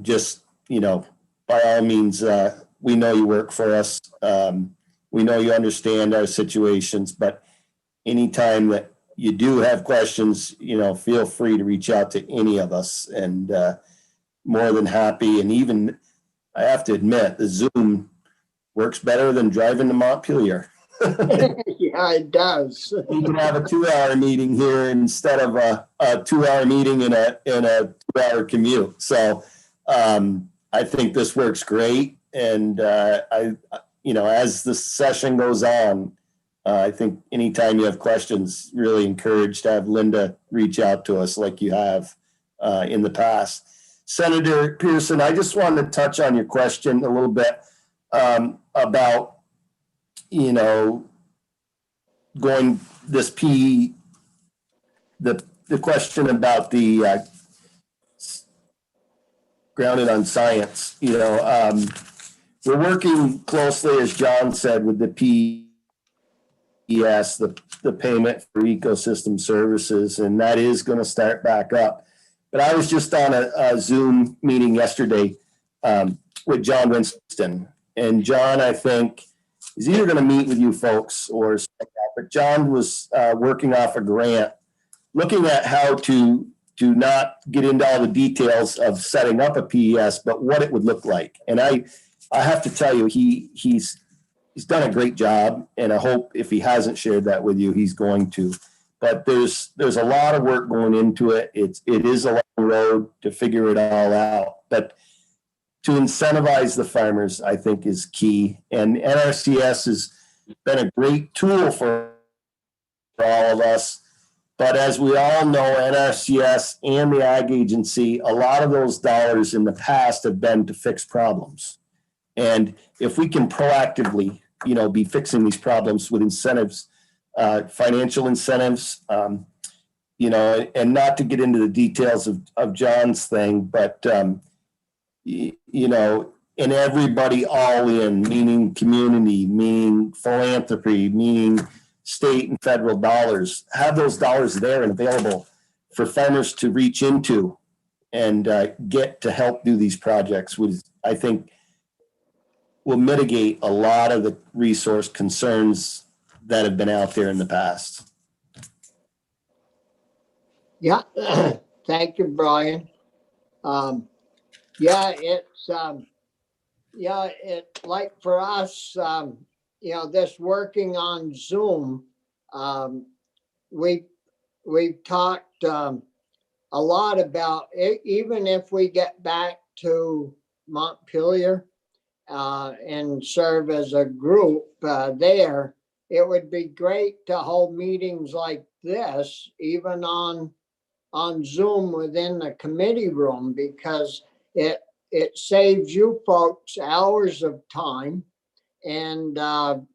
just, you know, by all means, we know you work for us. We know you understand our situations, but anytime that you do have questions, you know, feel free to reach out to any of us, and more than happy. And even, I have to admit, the Zoom works better than driving to Montpelier. Yeah, it does. We can have a 2-hour meeting here instead of a 2-hour meeting in a 2-hour commute. So I think this works great. And you know, as the session goes on, I think anytime you have questions, really encouraged to have Linda reach out to us like you have in the past. Senator Pearson, I just wanted to touch on your question a little bit about, you know, going this the question about the grounded on science. You know, we're working closely, as John said, with the PES, the payment for ecosystem services, and that is going to start back up. But I was just on a Zoom meeting yesterday with John Winston. And John, I think, is either going to meet with you folks or something like that. But John was working off a grant, looking at how to not get into all the details of setting up a PES, but what it would look like. And I have to tell you, he's done a great job. And I hope if he hasn't shared that with you, he's going to. But there's a lot of work going into it. It is a long road to figure it all out. But to incentivize the farmers, I think, is key. And NRCS has been a great tool for all of us. But as we all know, NRCS and the Ag Agency, a lot of those dollars in the past have been to fix problems. And if we can proactively, you know, be fixing these problems with incentives, financial incentives, you know, and not to get into the details of John's thing, but, you know, and everybody all in, meaning community, meaning philanthropy, meaning state and federal dollars, have those dollars there and available for farmers to reach into and get to help do these projects, which I think will mitigate a lot of the resource concerns that have been out there in the past. Yeah, thank you, Brian. Yeah, it's like for us, you know, this working on Zoom, we've talked a lot about it, even if we get back to Montpelier and serve as a group there, it would be great to hold meetings like this, even on Zoom within the committee room, because it saves you folks hours of time, and you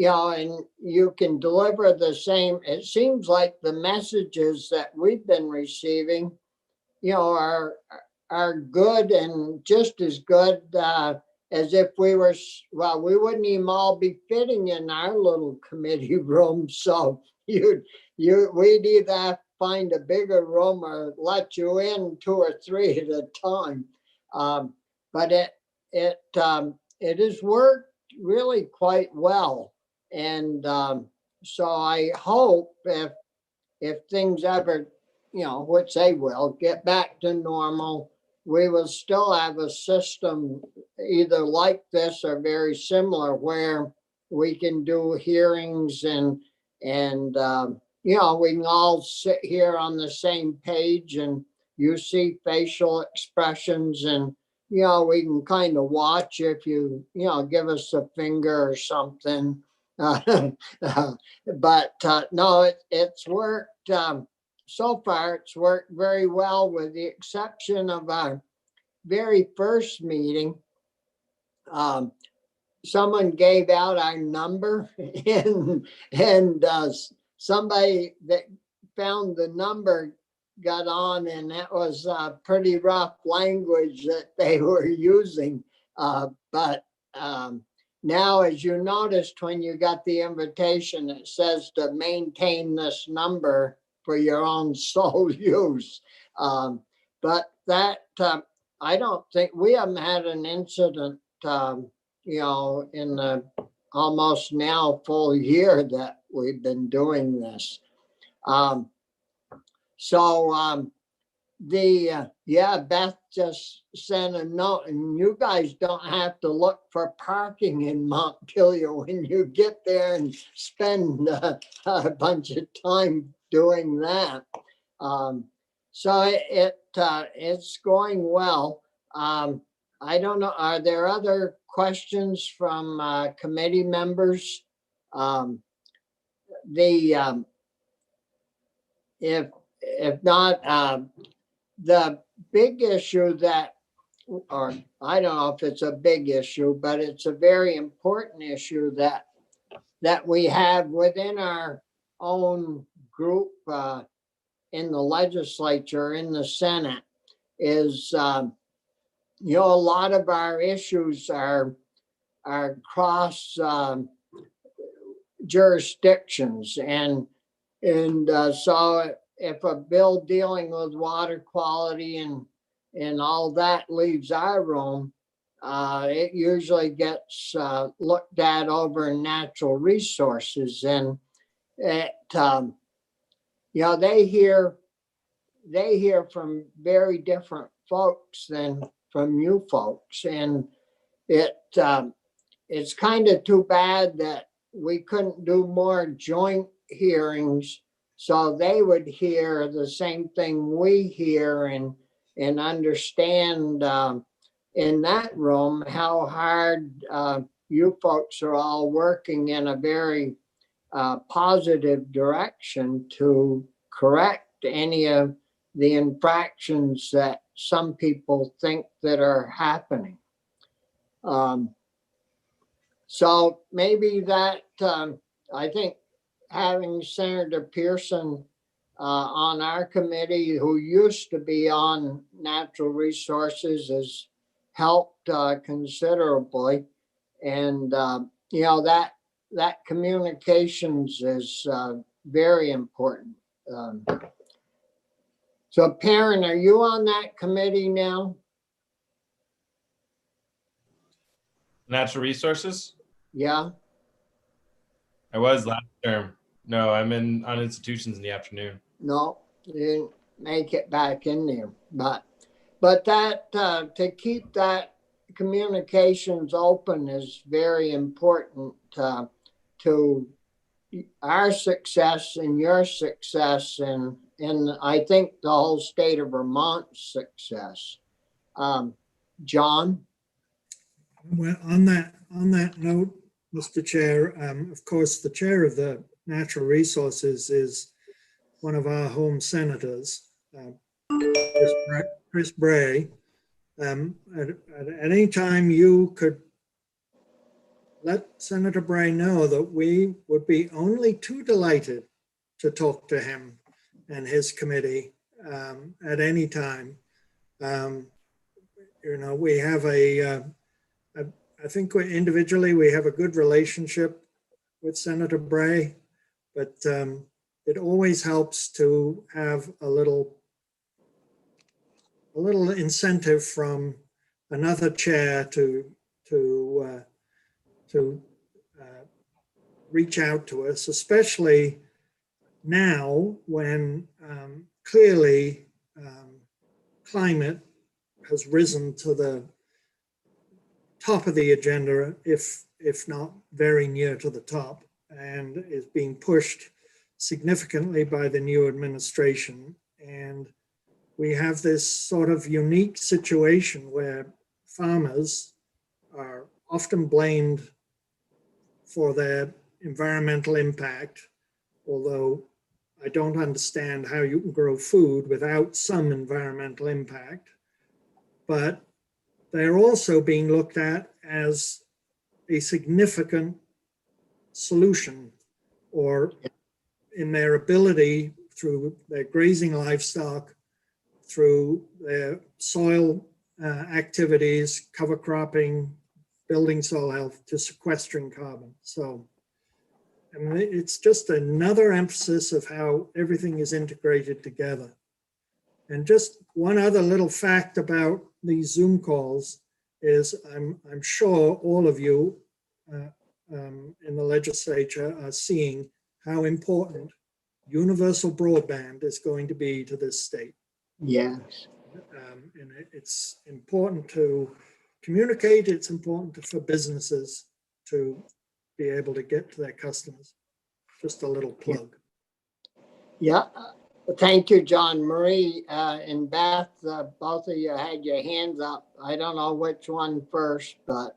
know, and you can deliver the same. It seems like the messages that we've been receiving, you know, are good and just as good as if we were, well, we wouldn't even all be fitting in our little committee room. So we'd either have to find a bigger room or let you in 2 or 3 at a time. But it has worked really quite well. And so I hope if things ever, you know, which they will, get back to normal, we will still have a system either like this or very similar where we can do hearings and you know, we can all sit here on the same page and you see facial expressions and we can kind of watch if you give us a finger or something. But no, it's worked. So far, it's worked very well with the exception of our very first meeting. Someone gave out our number and somebody that found the number got on, and that was pretty rough language that they were using. But now, as you noticed, when you got the invitation, it says to maintain this number for your own sole use. But that, I don't think, we haven't had an incident, in the almost now full year that we've been doing this. Beth just sent a note, and you guys don't have to look for parking in Montpelier when you get there and spend a bunch of time doing that. It's going well. I don't know, are there other questions from committee members? If not, the big issue or I don't know if it's a big issue, but it's a very important issue that we have within our own group in the legislature, in the Senate, is, a lot of our issues are cross jurisdictions. So if a bill dealing with water quality and all that leaves our room, it usually gets looked at over in natural resources. And it, they hear from very different folks than from you folks. And it's kind of too bad that we couldn't do more joint hearings so they would hear the same thing we hear and understand in that room how hard you folks are all working in a very positive direction to correct any of the infractions that some people think that are happening. So maybe that, I think having Senator Pearson on our committee, who used to be on natural resources, has helped considerably. And, that communications is very important. So Perrin, are you on that committee now? Natural resources? Yeah. I was last term. No, I'm on institutions in the afternoon. No, you didn't make it back in there. But that to keep that communications open is very important to our success and your success, and I think the whole state of Vermont's success. John? Well, on that note, Mr. Chair, of course, the chair of the Natural Resources is one of our home senators, Chris Bray. At any time you could let Senator Bray know that we would be only too delighted to talk to him and his committee at any time. We have I think individually we have a good relationship with Senator Bray, but it always helps to have a little incentive from another chair to reach out to us, especially now when clearly climate has risen to the top of the agenda, if not very near to the top, and is being pushed significantly by the new administration. And we have this sort of unique situation where farmers are often blamed for their environmental impact, although I don't understand how you can grow food without some environmental impact. But they're also being looked at as a significant solution, or in their ability through their grazing livestock, through their soil activities, cover cropping, building soil health, to sequestering carbon. So, I mean, it's just another emphasis of how everything is integrated together. And just one other little fact about these Zoom calls is I'm sure all of you in the legislature are seeing how important universal broadband is going to be to this state. Yes. And it's important to communicate. It's important for businesses to be able to get to their customers. Just a little plug. Yeah. Thank you, John. Marie and Beth, both of you had your hands up. I don't know which one first, but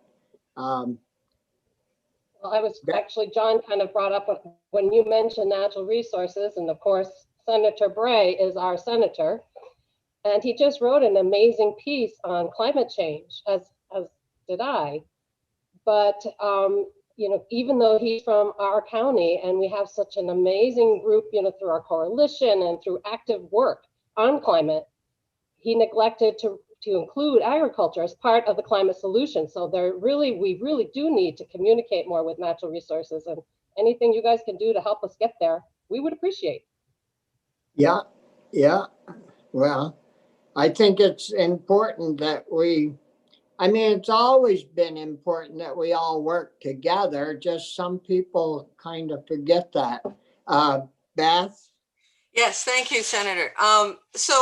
Well, I was actually, John kind of brought up when you mentioned natural resources, and of course, Senator Bray is our senator, and he just wrote an amazing piece on climate change, as did I. But you know, even though he's from our county and we have such an amazing group, you know, through our coalition and through active work on climate, he neglected to include agriculture as part of the climate solution. So we really do need to communicate more with natural resources, and anything you guys can do to help us get there, we would appreciate. yeah. Well, I think it's important that it's always been important that we all work together. Just some people kind of forget that. Beth? Yes, thank you, Senator. So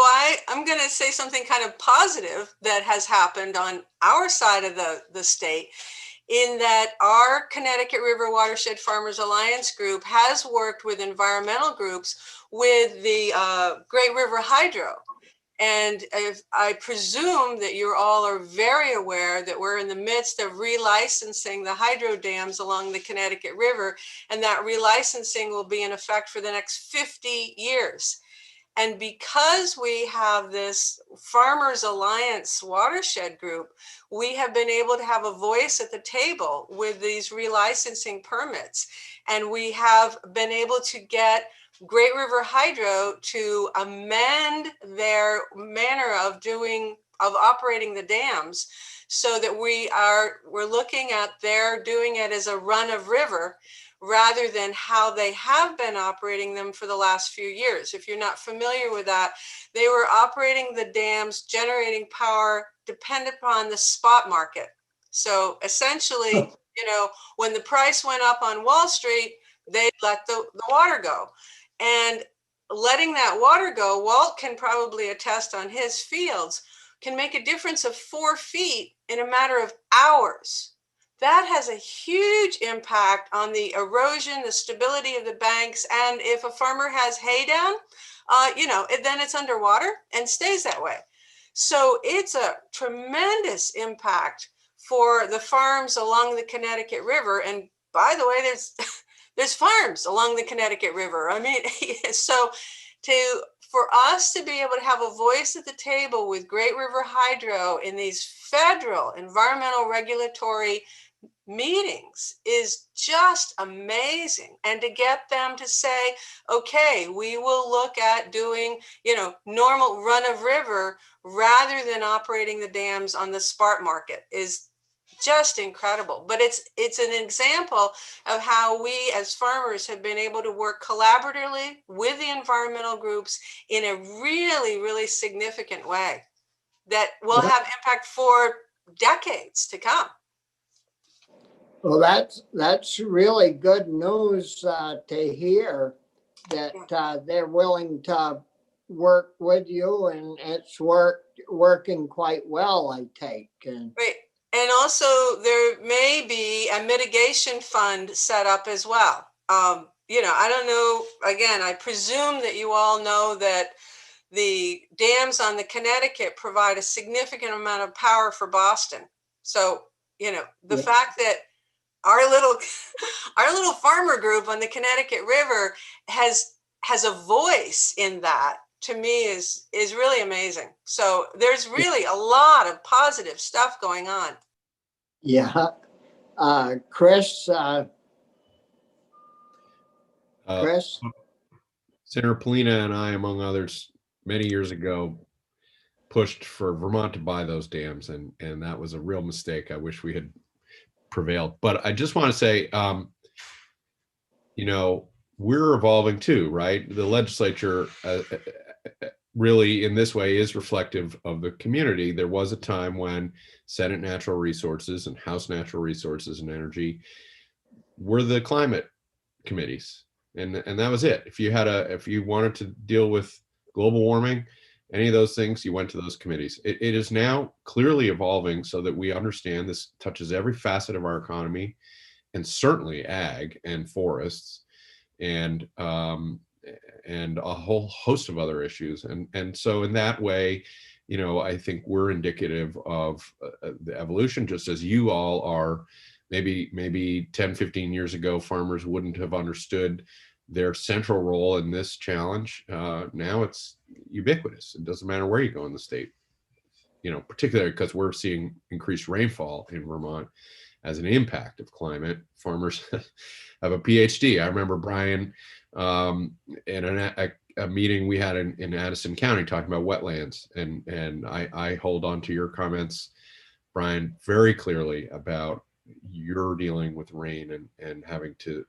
I'm going to say something kind of positive that has happened on our side of the state, in that our Connecticut River Watershed Farmers Alliance group has worked with environmental groups with the Great River Hydro. And I presume that you all are very aware that we're in the midst of relicensing the hydro dams along the Connecticut River, and that relicensing will be in effect for the next 50 years. And because we have this Farmers Alliance watershed group, we have been able to have a voice at the table with these relicensing permits. And we have been able to get Great River Hydro to amend their manner of operating the dams, so that we're looking at their doing it as a run of river rather than how they have been operating them for the last few years. If you're not familiar with that, they were operating the dams, generating power dependent upon the spot market. So essentially, you know, when the price went up on Wall Street, they let the water go. And letting that water go, Walt can probably attest on his fields, can make a difference of 4 feet in a matter of hours. That has a huge impact on the erosion, the stability of the banks. And if a farmer has hay down, then it's underwater and stays that way. So it's a tremendous impact for the farms along the Connecticut River. And by the way, there's farms along the Connecticut River. I mean, so for us to be able to have a voice at the table with Great River Hydro in these federal environmental regulatory meetings is just amazing. And to get them to say, okay, we will look at doing, normal run of river rather than operating the dams on the spot market is just incredible. But it's an example of how we as farmers have been able to work collaboratively with the environmental groups in a really, really significant way that will have impact for decades to come. Well, that's really good news to hear that they're willing to work with you, and it's working quite well, I take. Right. And also there may be a mitigation fund set up as well. I don't know, again, I presume that you all know that the dams on the Connecticut provide a significant amount of power for Boston. So, you know, the Yeah. fact that our little farmer group on the Connecticut River has a voice in that, to me is really amazing. So there's really a lot of positive stuff going on. Yeah. Chris, Chris? Senator Polina and I, among others, many years ago, pushed for Vermont to buy those dams, and that was a real mistake. I wish we had prevailed. But I just want to say, you know, we're evolving too, right? The legislature really, in this way, is reflective of the community. There was a time when Senate Natural Resources and House Natural Resources and Energy were the climate committees, and that was it. If you wanted to deal with global warming, any of those things, you went to those committees. It is now clearly evolving so that we understand this touches every facet of our economy, and certainly ag and forests, and a whole host of other issues. And so in that way, you know, I think we're indicative of the evolution, just as you all are. Maybe 10, 15 years ago, farmers wouldn't have understood their central role in this challenge. Now it's ubiquitous. It doesn't matter where you go in the state, you know, particularly because we're seeing increased rainfall in Vermont as an impact of climate. Farmers have a PhD. I remember Brian in a meeting we had in Addison County talking about wetlands, and I hold on to your comments, Brian, very clearly about you're dealing with rain and having to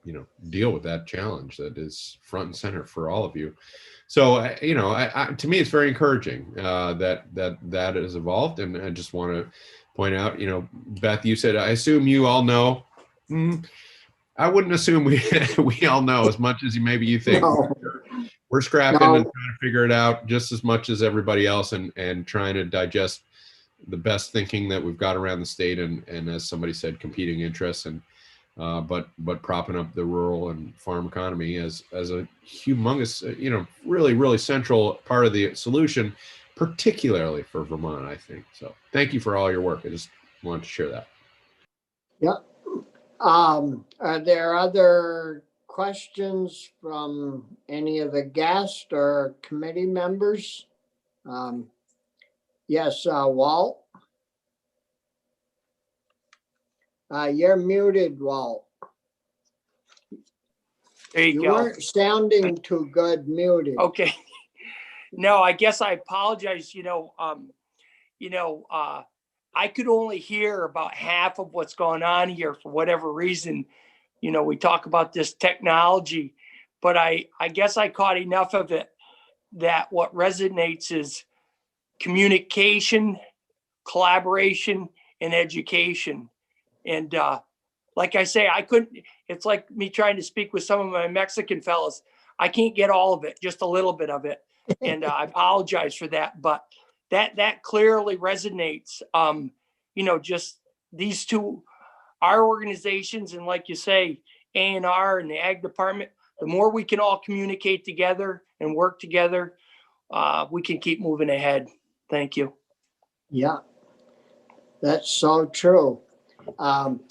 you know, deal with that challenge that is front and center for all of you. So you know, to me, it's very encouraging that has evolved. And I just want to point out, you know, Beth, you said, I assume you all know. I wouldn't assume we all know as much as maybe you think. No. We're scrapping No. and trying to figure it out just as much as everybody else, and trying to digest the best thinking that we've got around the state, and as somebody said, competing interests, and but propping up the rural and farm economy as a humongous, you know, really central part of the solution, particularly for Vermont, I think. So thank you for all your work. I just wanted to share that. Yep. Are there other questions from any of the guests or committee members? Yes, Walt? You're muted, Walt. There you You go. weren't sounding too good muted. Okay. No, I guess I apologize. I could only hear about half of what's going on here for whatever reason. You know, we talk about this technology, but I guess I caught enough of it that what resonates is communication, collaboration, and education. And like I say, it's like me trying to speak with some of my Mexican fellows. I can't get all of it, just a little bit of it. And I apologize for that, but that clearly resonates. Just these two, our organizations, and like you say, A&R and the Ag Department, the more we can all communicate together and work together, we can keep moving ahead. Thank you. Yeah, that's so true. John?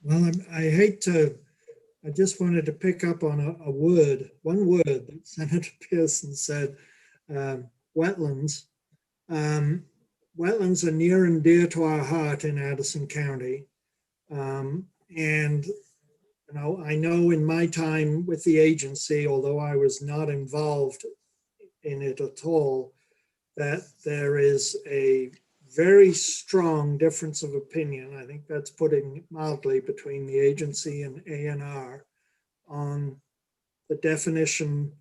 Well, I just wanted to pick up on one word that Senator Pearson said, wetlands. Wetlands are near and dear to our heart in Addison County. And I know in my time with the agency, although I was not involved in it at all, that there is a very strong difference of opinion, I think that's putting it mildly, between the agency and A&R on the definition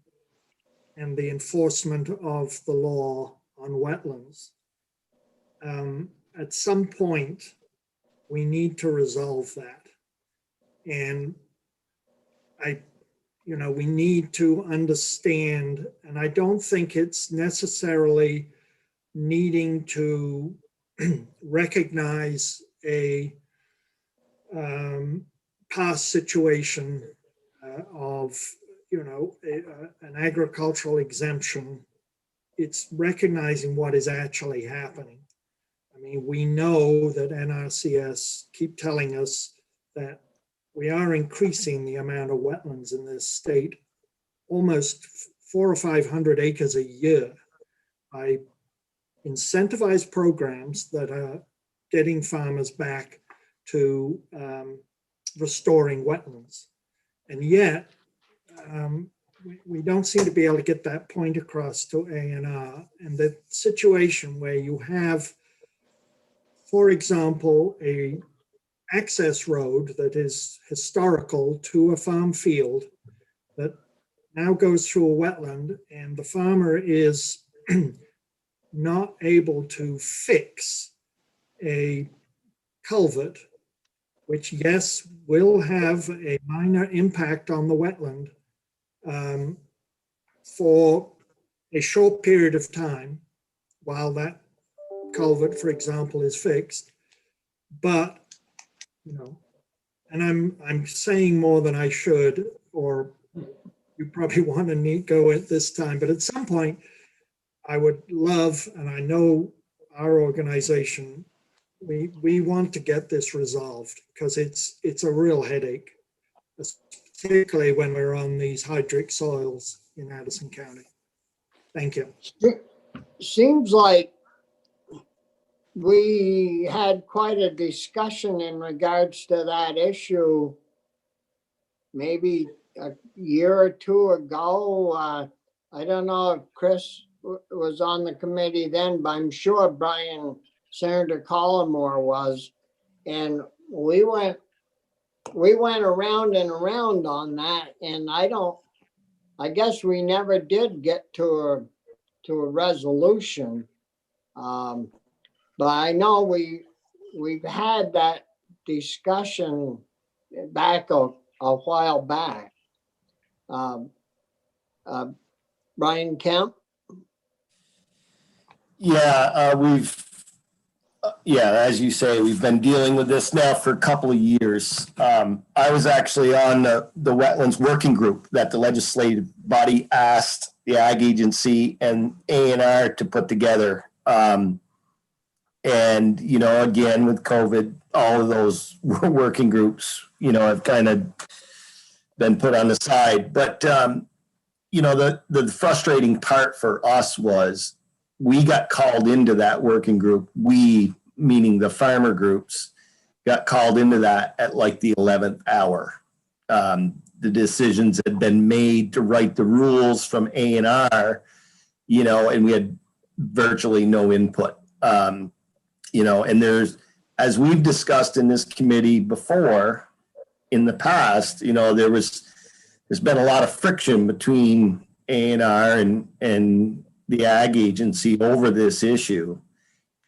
and the enforcement of the law on wetlands. At some point, we need to resolve that. And we need to understand, and I don't think it's necessarily needing to recognize a past situation of an agricultural exemption. It's recognizing what is actually happening. I mean, we know that NRCS keep telling us that we are increasing the amount of wetlands in this state, almost 400 or 500 acres a year, by incentivized programs that are getting farmers back to restoring wetlands. And yet, we don't seem to be able to get that point across to A&R. And the situation where you have, for example, a access road that is historical to a farm field that now goes through a wetland, and the farmer is not able to fix a culvert, which, yes, will have a minor impact on the wetland for a short period of time while that culvert, for example, is fixed. But, and I'm saying more than I should, or you probably want to go at this time, but at some point I would love, and I know our organization, we want to get this resolved, because it's a real headache, particularly when we're on these hydric soils in Addison County. Thank you. Seems like we had quite a discussion in regards to that issue maybe a year or two ago. I don't know if Chris was on the committee then, but I'm sure Senator Collmore was. And we went around and around on that, and I guess we never did get to a resolution. But I know we've had that discussion back a while back. Brian Kemp? As you say, we've been dealing with this now for a couple of years. I was actually on the wetlands working group that the legislative body asked the Ag Agency and A&R to put together. And, again, with COVID, all of those working groups, have kind of been put on the side. But, the frustrating part for us was we got called into that working group. We, meaning the farmer groups, got called into that at like the 11th hour. The decisions had been made to write the rules from A&R, and we had virtually no input. And there's, as we've discussed in this committee before, in the past, there's been a lot of friction between A&R and the Ag Agency over this issue.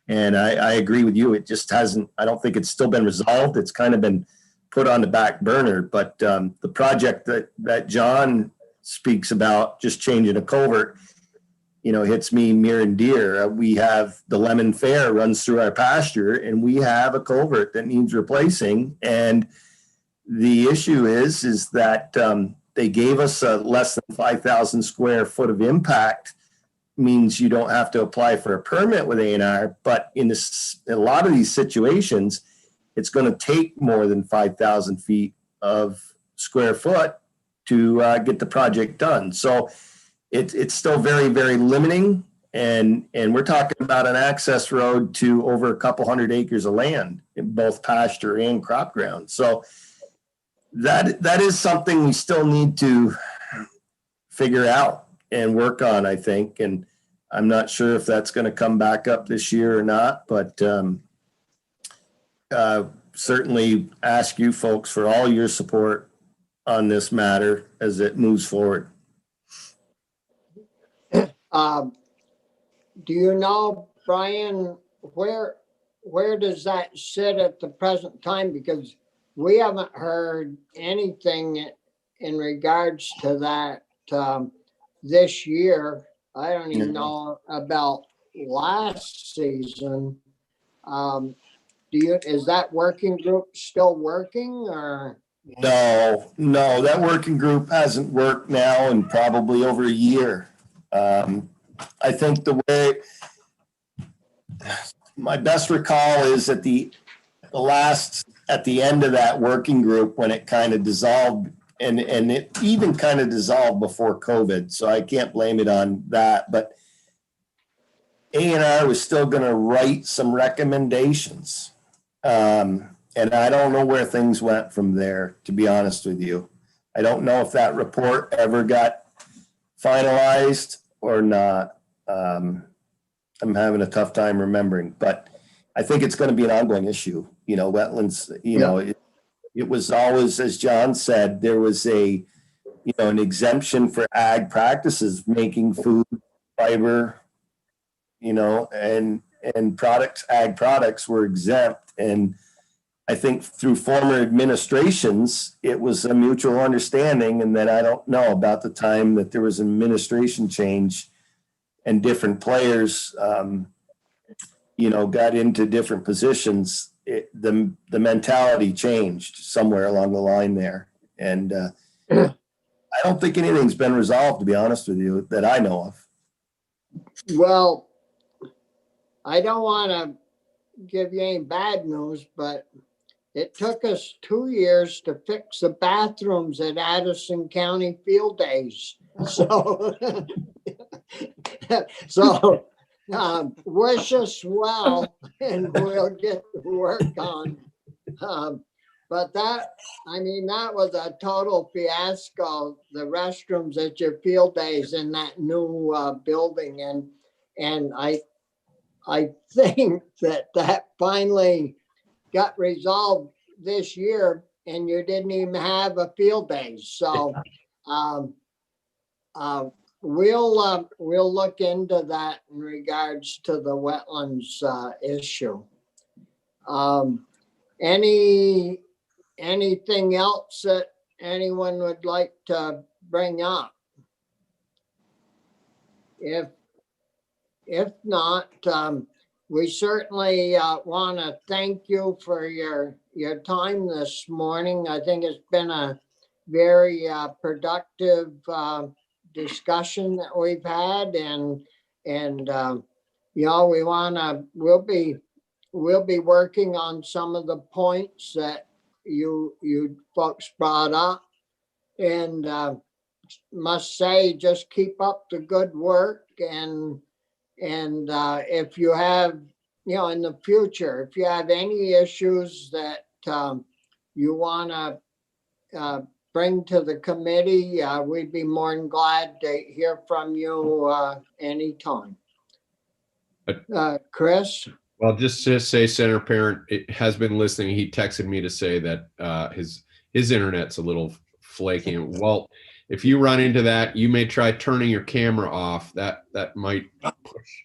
And I agree with you. It just hasn't, I don't think it's still been resolved. It's kind of been put on the back burner. But the project that John speaks about, just changing a culvert, hits me near and dear. We have the Lemon Fair runs through our pasture, and we have a culvert that needs replacing. And the issue is that they gave us a less than 5,000 square foot of impact, means you don't have to apply for a permit with A&R. But in a lot of these situations, it's going to take more than 5,000 feet of square foot to get the project done. So it's still very, very limiting. And we're talking about an access road to over a couple hundred acres of land in both pasture and crop ground. So that is something we still need to figure out and work on, I think. And I'm not sure if that's going to come back up this year or not, but certainly ask you folks for all your support on this matter as it moves forward. Do you know, Brian, where does that sit at the present time? Because we haven't heard anything in regards to that this year. I don't even know about last season. Is that working group still working, or? No, that working group hasn't worked now in probably over a year. I think the way, my best recall is at the end of that working group when it kind of dissolved, and it even kind of dissolved before COVID, so I can't blame it on that, but A&R was still going to write some recommendations. And I don't know where things went from there, to be honest with you. I don't know if that report ever got finalized or not. I'm having a tough time remembering, but I think it's going to be an ongoing issue. You know, wetlands, it was always, as John said, there was an exemption for ag practices, making food, fiber, and ag products were exempt. And I think through former administrations, it was a mutual understanding. And then I don't know about the time that there was an administration change and different players, got into different positions. The mentality changed somewhere along the line there. And I don't think anything's been resolved, to be honest with you, that I know of. Well, I don't want to give you any bad news, but it took us 2 years to fix the bathrooms at Addison County Field Days. So, wish us well, and we'll get to work on. But that was a total fiasco. The restrooms at your Field Days in that new building, and I think that finally got resolved this year, and you didn't even have a Field Days. So we'll look into that in regards to the wetlands issue. Anything else that anyone would like to bring up? If not, we certainly want to thank you for your time this morning. I think it's been a very productive discussion that we've had, and we'll be working on some of the points that you folks brought up, and must say, just keep up the good work. And if you have, in the future, if you have any issues that you want to bring to the committee, we'd be more than glad to hear from you anytime. Chris? Well, just to say, Senator Parent has been listening. He texted me to say that his internet's a little flaky. Well, if you run into that, you may try turning your camera off. That might push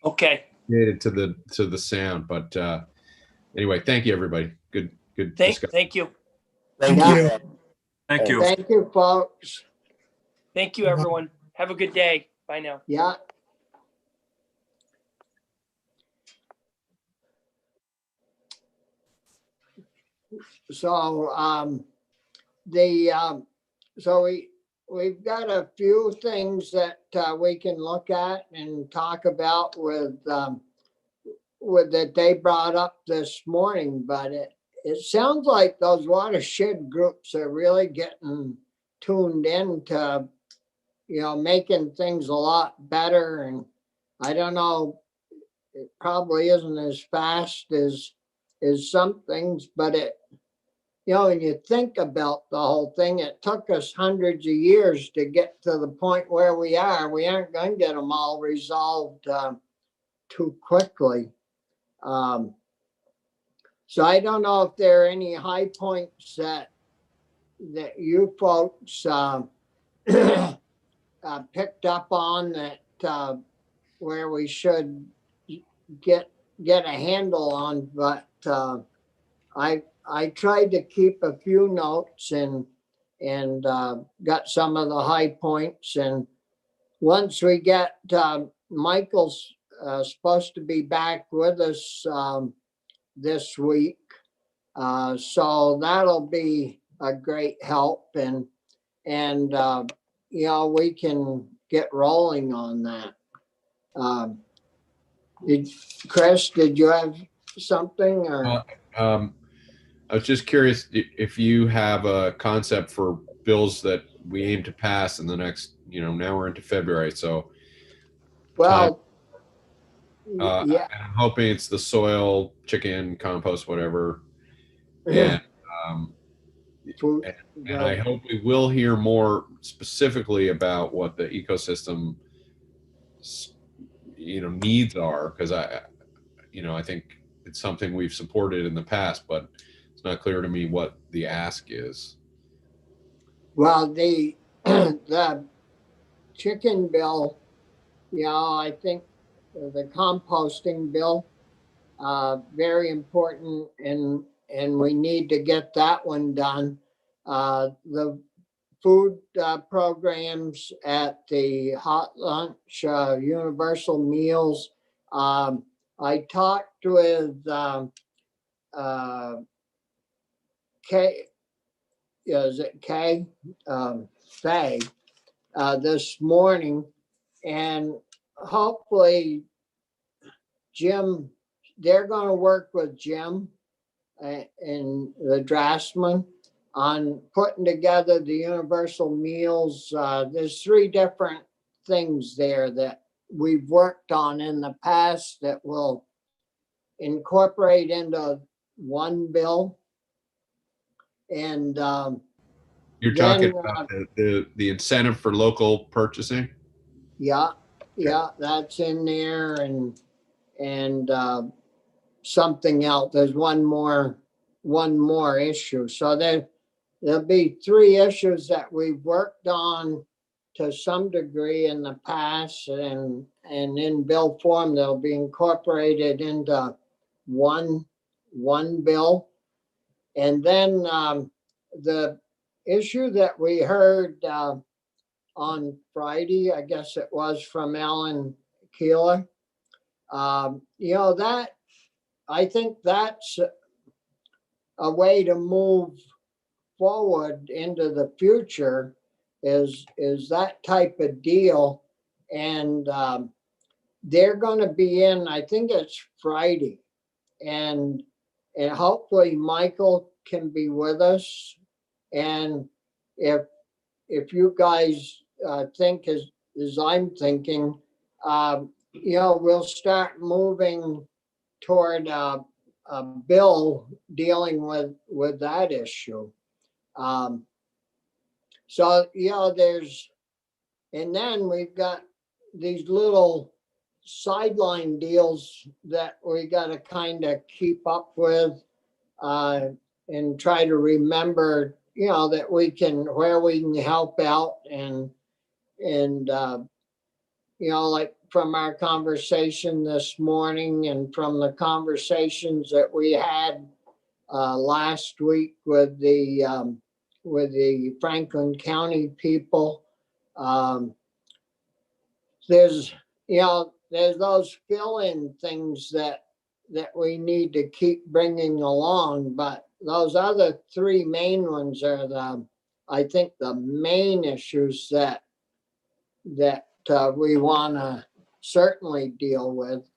it to the sound. But anyway, thank you, everybody. Good discussion. Thank you. Thank you. Thank you. Thank you, folks. Thank you, everyone. Have a good day. Bye now. Yeah. So we've got a few things that we can look at and talk about with that they brought up this morning, but it sounds like those watershed groups are really getting tuned in to, making things a lot better. And I don't know, it probably isn't as fast as some things, but when you think about the whole thing, it took us hundreds of years to get to the point where we are. We aren't going to get them all resolved too quickly. So I don't know if there are any high points that you folks picked up on that where we should get a handle on, but I tried to keep a few notes and got some of the high points. And once we get Michael's supposed to be back with us this week, so that'll be a great help and you know, we can get rolling on that. Chris, did you have something or? I was just curious if you have a concept for bills that we aim to pass in the next, you know, now we're into February, so Well, uh, yeah, I'm hoping it's the soil, chicken, compost, whatever. And, um, food, and I hope we will hear more specifically about what the ecosystem, you know, needs are, because you know, I think it's something we've supported in the past, but it's not clear to me what the ask is. well, the the chicken bill, you know, I think the composting bill, very important, and we need to get that one done. The food programs at the hot lunch, universal meals. I talked with Kay, is it Kay? Faye, this morning, and hopefully Jim, they're going to work with Jim and the draftsman on putting together the universal meals. There's 3 different things there that we've worked on in the past that will incorporate into one bill. And You're talking about the incentive for local purchasing? yeah, that's in there, and something else. There's one more issue. So there'll be 3 issues that we've worked on to some degree in the past, and in bill form they'll be incorporated into one bill. And then the issue that we heard on Friday, I guess it was, from Alan Keeler, you know, that I think that's a way to move forward into the future is that type of deal. And they're going to be in, I think it's Friday, and hopefully Michael can be with us. And if you guys think as I'm thinking, you know, we'll start moving toward a bill dealing with that issue. So, you know, and then we've got these little sideline deals that we got to kind of keep up with and try to remember, you know, that where we can help out and you know, like from our conversation this morning and from the conversations that we had last week with the Franklin County people, there's those fill-in things that we need to keep bringing along, but those other 3 main ones are I think the main issues that we want to certainly deal with.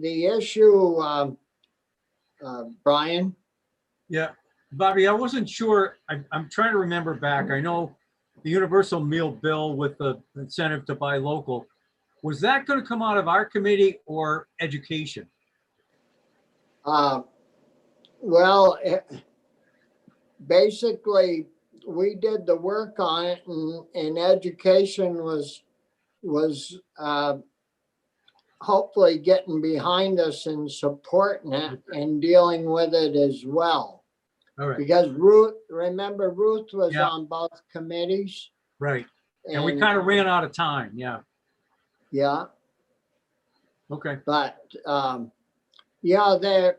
The issue, Brian. Yeah, Bobby, I wasn't sure. I'm trying to remember back. I know the universal meal bill with the incentive to buy local. Was that going to come out of our committee or education? Well, basically, we did the work on it, and education was hopefully getting behind us and supporting it and dealing with it as well. All right. Because Ruth was Yeah. on both committees. Right. And we kind of ran out of time. Yeah. Yeah. Okay. But yeah, the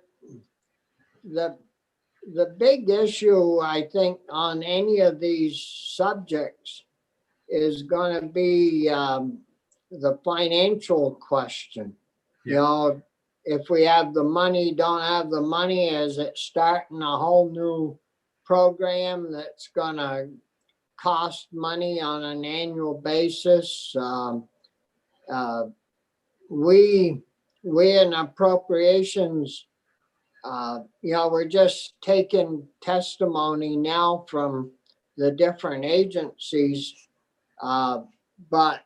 big issue, I think, on any of these subjects is going to be the financial question. Yeah. You know, if we have the money, don't have the money, is it starting a whole new program that's gonna cost money on an annual basis? We in appropriations, we're just taking testimony now from the different agencies, but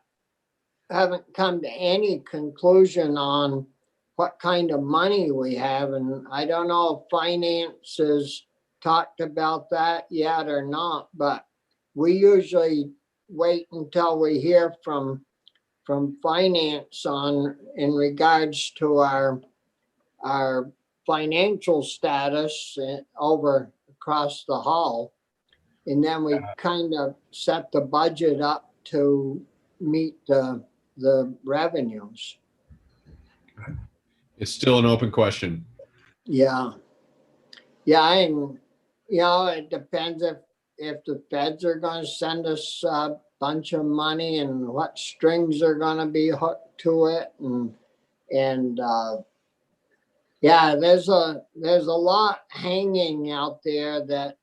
haven't come to any conclusion on what kind of money we have. And I don't know if finance has talked about that yet or not, but we usually wait until we hear from finance in regards to our financial status over across the hall. And then we kind of set the budget up to meet the revenues. It's still an open question. Yeah. Yeah, and it depends if the feds are going to send us a bunch of money and what strings are going to be hooked to it, and yeah, there's a lot hanging out there that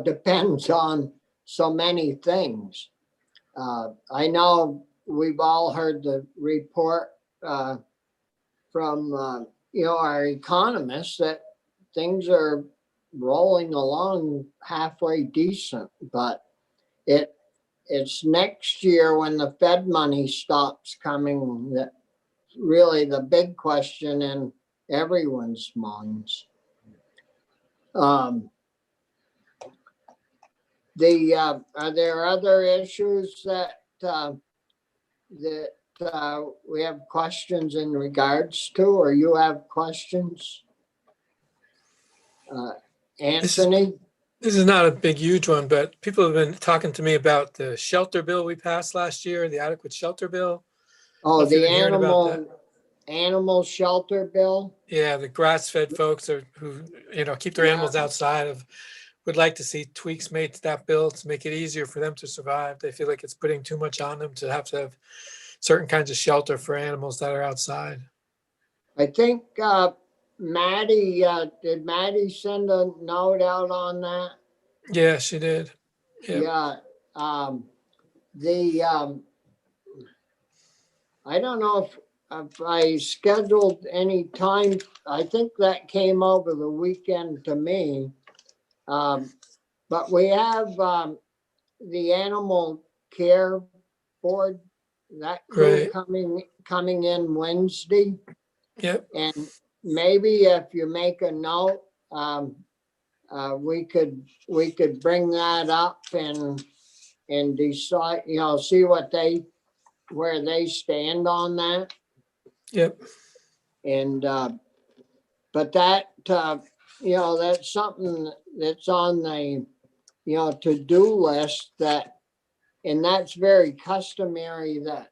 depends on so many things. I know we've all heard the report from our economists that things are rolling along halfway decent, but it's next year when the Fed money stops coming that really the big question in everyone's minds. Are there other issues that we have questions in regards to, or you have questions? Anthony? This is not a big, huge one, but people have been talking to me about the shelter bill we passed last year, the adequate shelter bill. Oh, If you've the been hearing about animal shelter bill? Yeah, the grass-fed folks who keep their animals outside would like to see tweaks made to that bill to make it easier for them to survive. They feel like it's putting too much on them to have certain kinds of shelter for animals that are outside. I think Maddie, did Maddie send a note out on that? Yeah, she did. Yeah. I don't know if I scheduled any time. I think that came over the weekend to me. But we have the animal care board, that crew coming in Wednesday. Yep. And maybe if you make a note, we could bring that up and decide, see where they stand on that. Yep. And but that that's something that's on the to-do list, and that's very customary that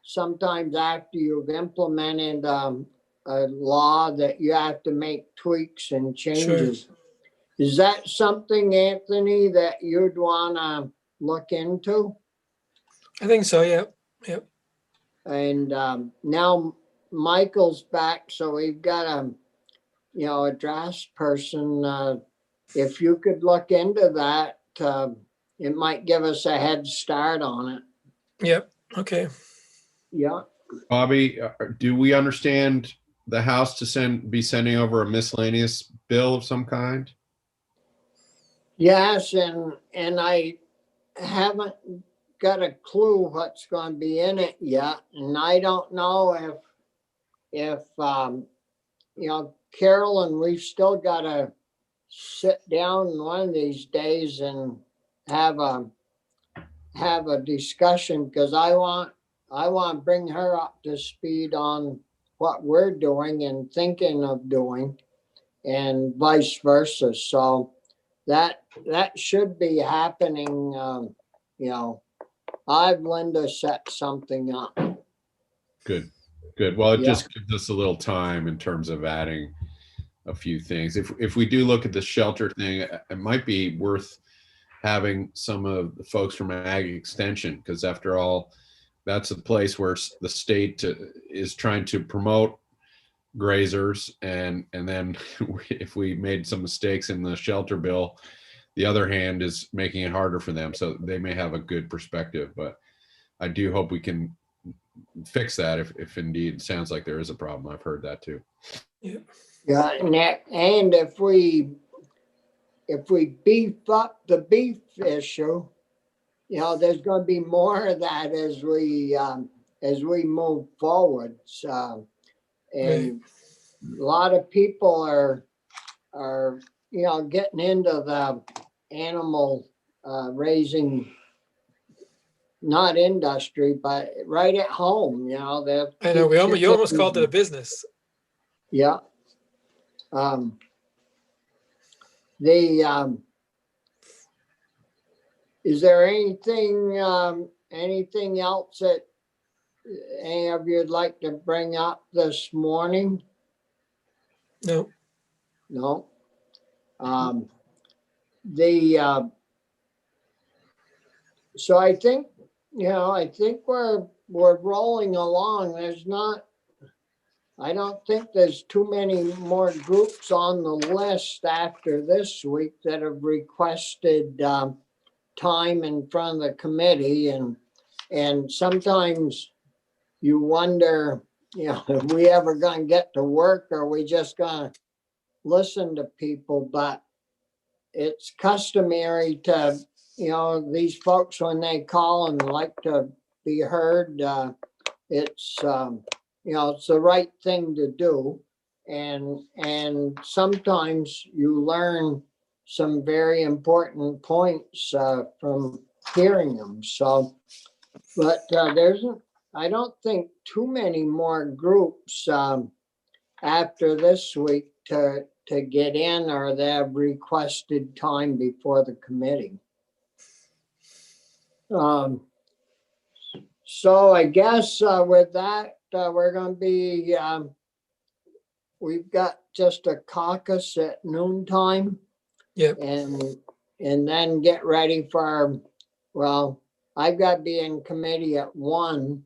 sometimes after you've implemented a law that you have to make tweaks and changes. Sure. Is that something, Anthony, that you'd want to look into? I think so. Yep. And now Michael's back, so we've got a draft person. If you could look into that, it might give us a head start on it. Yep. Okay. Yeah. Bobby, do we understand the House to be sending over a miscellaneous bill of some kind? Yes, and I haven't got a clue what's going to be in it yet, and I don't know if Carolyn, we've still got to sit down one of these days and have a discussion, because I want to bring her up to speed on what we're doing and thinking of doing, and vice versa. So that should be happening. I've Linda set something up. Good. Well, it just gives us a little time in terms of adding a few things. If we do look at the shelter thing, it might be worth having some of the folks from Ag Extension, because after all, that's a place where the state is trying to promote grazers, and then if we made some mistakes in the shelter bill, the other hand is making it harder for them. So they may have a good perspective, but I do hope we can fix that if indeed it sounds like there is a problem. I've heard that too. Yeah, and if we beef up the beef issue, you know, there's going to be more of that as we move forward. So, and a lot of people are you know, getting into the animal raising, not industry, but right at home. You know, I know you almost called it a business. Yeah. Is there anything else that any of you'd like to bring up this morning? No. No. So I think, you know, I think we're rolling along. I don't think there's too many more groups on the list after this week that have requested time in front of the committee, and sometimes you wonder, you know, if we ever gonna get to work, or are we just gonna listen to people? But it's customary to, you know, these folks, when they call and like to be heard, it's you know, it's the right thing to do. And sometimes you learn some very important points from hearing them. So, but I don't think too many more groups after this week to get in, or they have requested time before the committee. So I guess with that, we're going to be, we've got just a caucus at noontime. Yep. And then get ready for, well, I've got to be in committee at 1.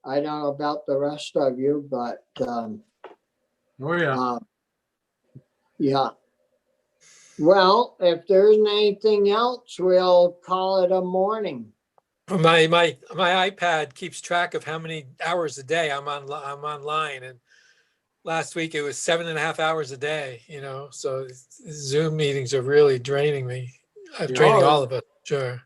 I don't know about the rest of you, but yeah. Well, if there isn't anything else, we'll call it a morning. My iPad keeps track of how many hours a day I'm online, and last week it was 7.5 hours a day. You know, so Zoom meetings are really draining me. I'm draining all of us. Sure.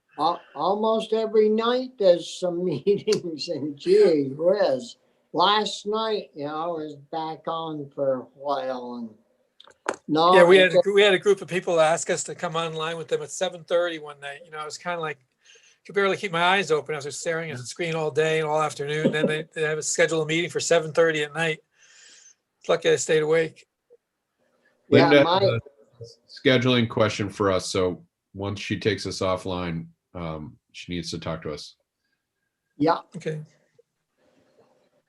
Almost every night there's some meetings, and gee whiz. Last night, you know, I was back on for a while, and no. Yeah, we had a group of people ask us to come online with them at 7:30 one night. You know, I was kind of like, could barely keep my eyes open. I was just staring at the screen all day and all afternoon. Then they have a scheduled meeting for 7:30 at night. It's lucky I stayed awake. Linda, a scheduling question for us. So once she takes us offline, she needs to talk to us. Yeah. Okay.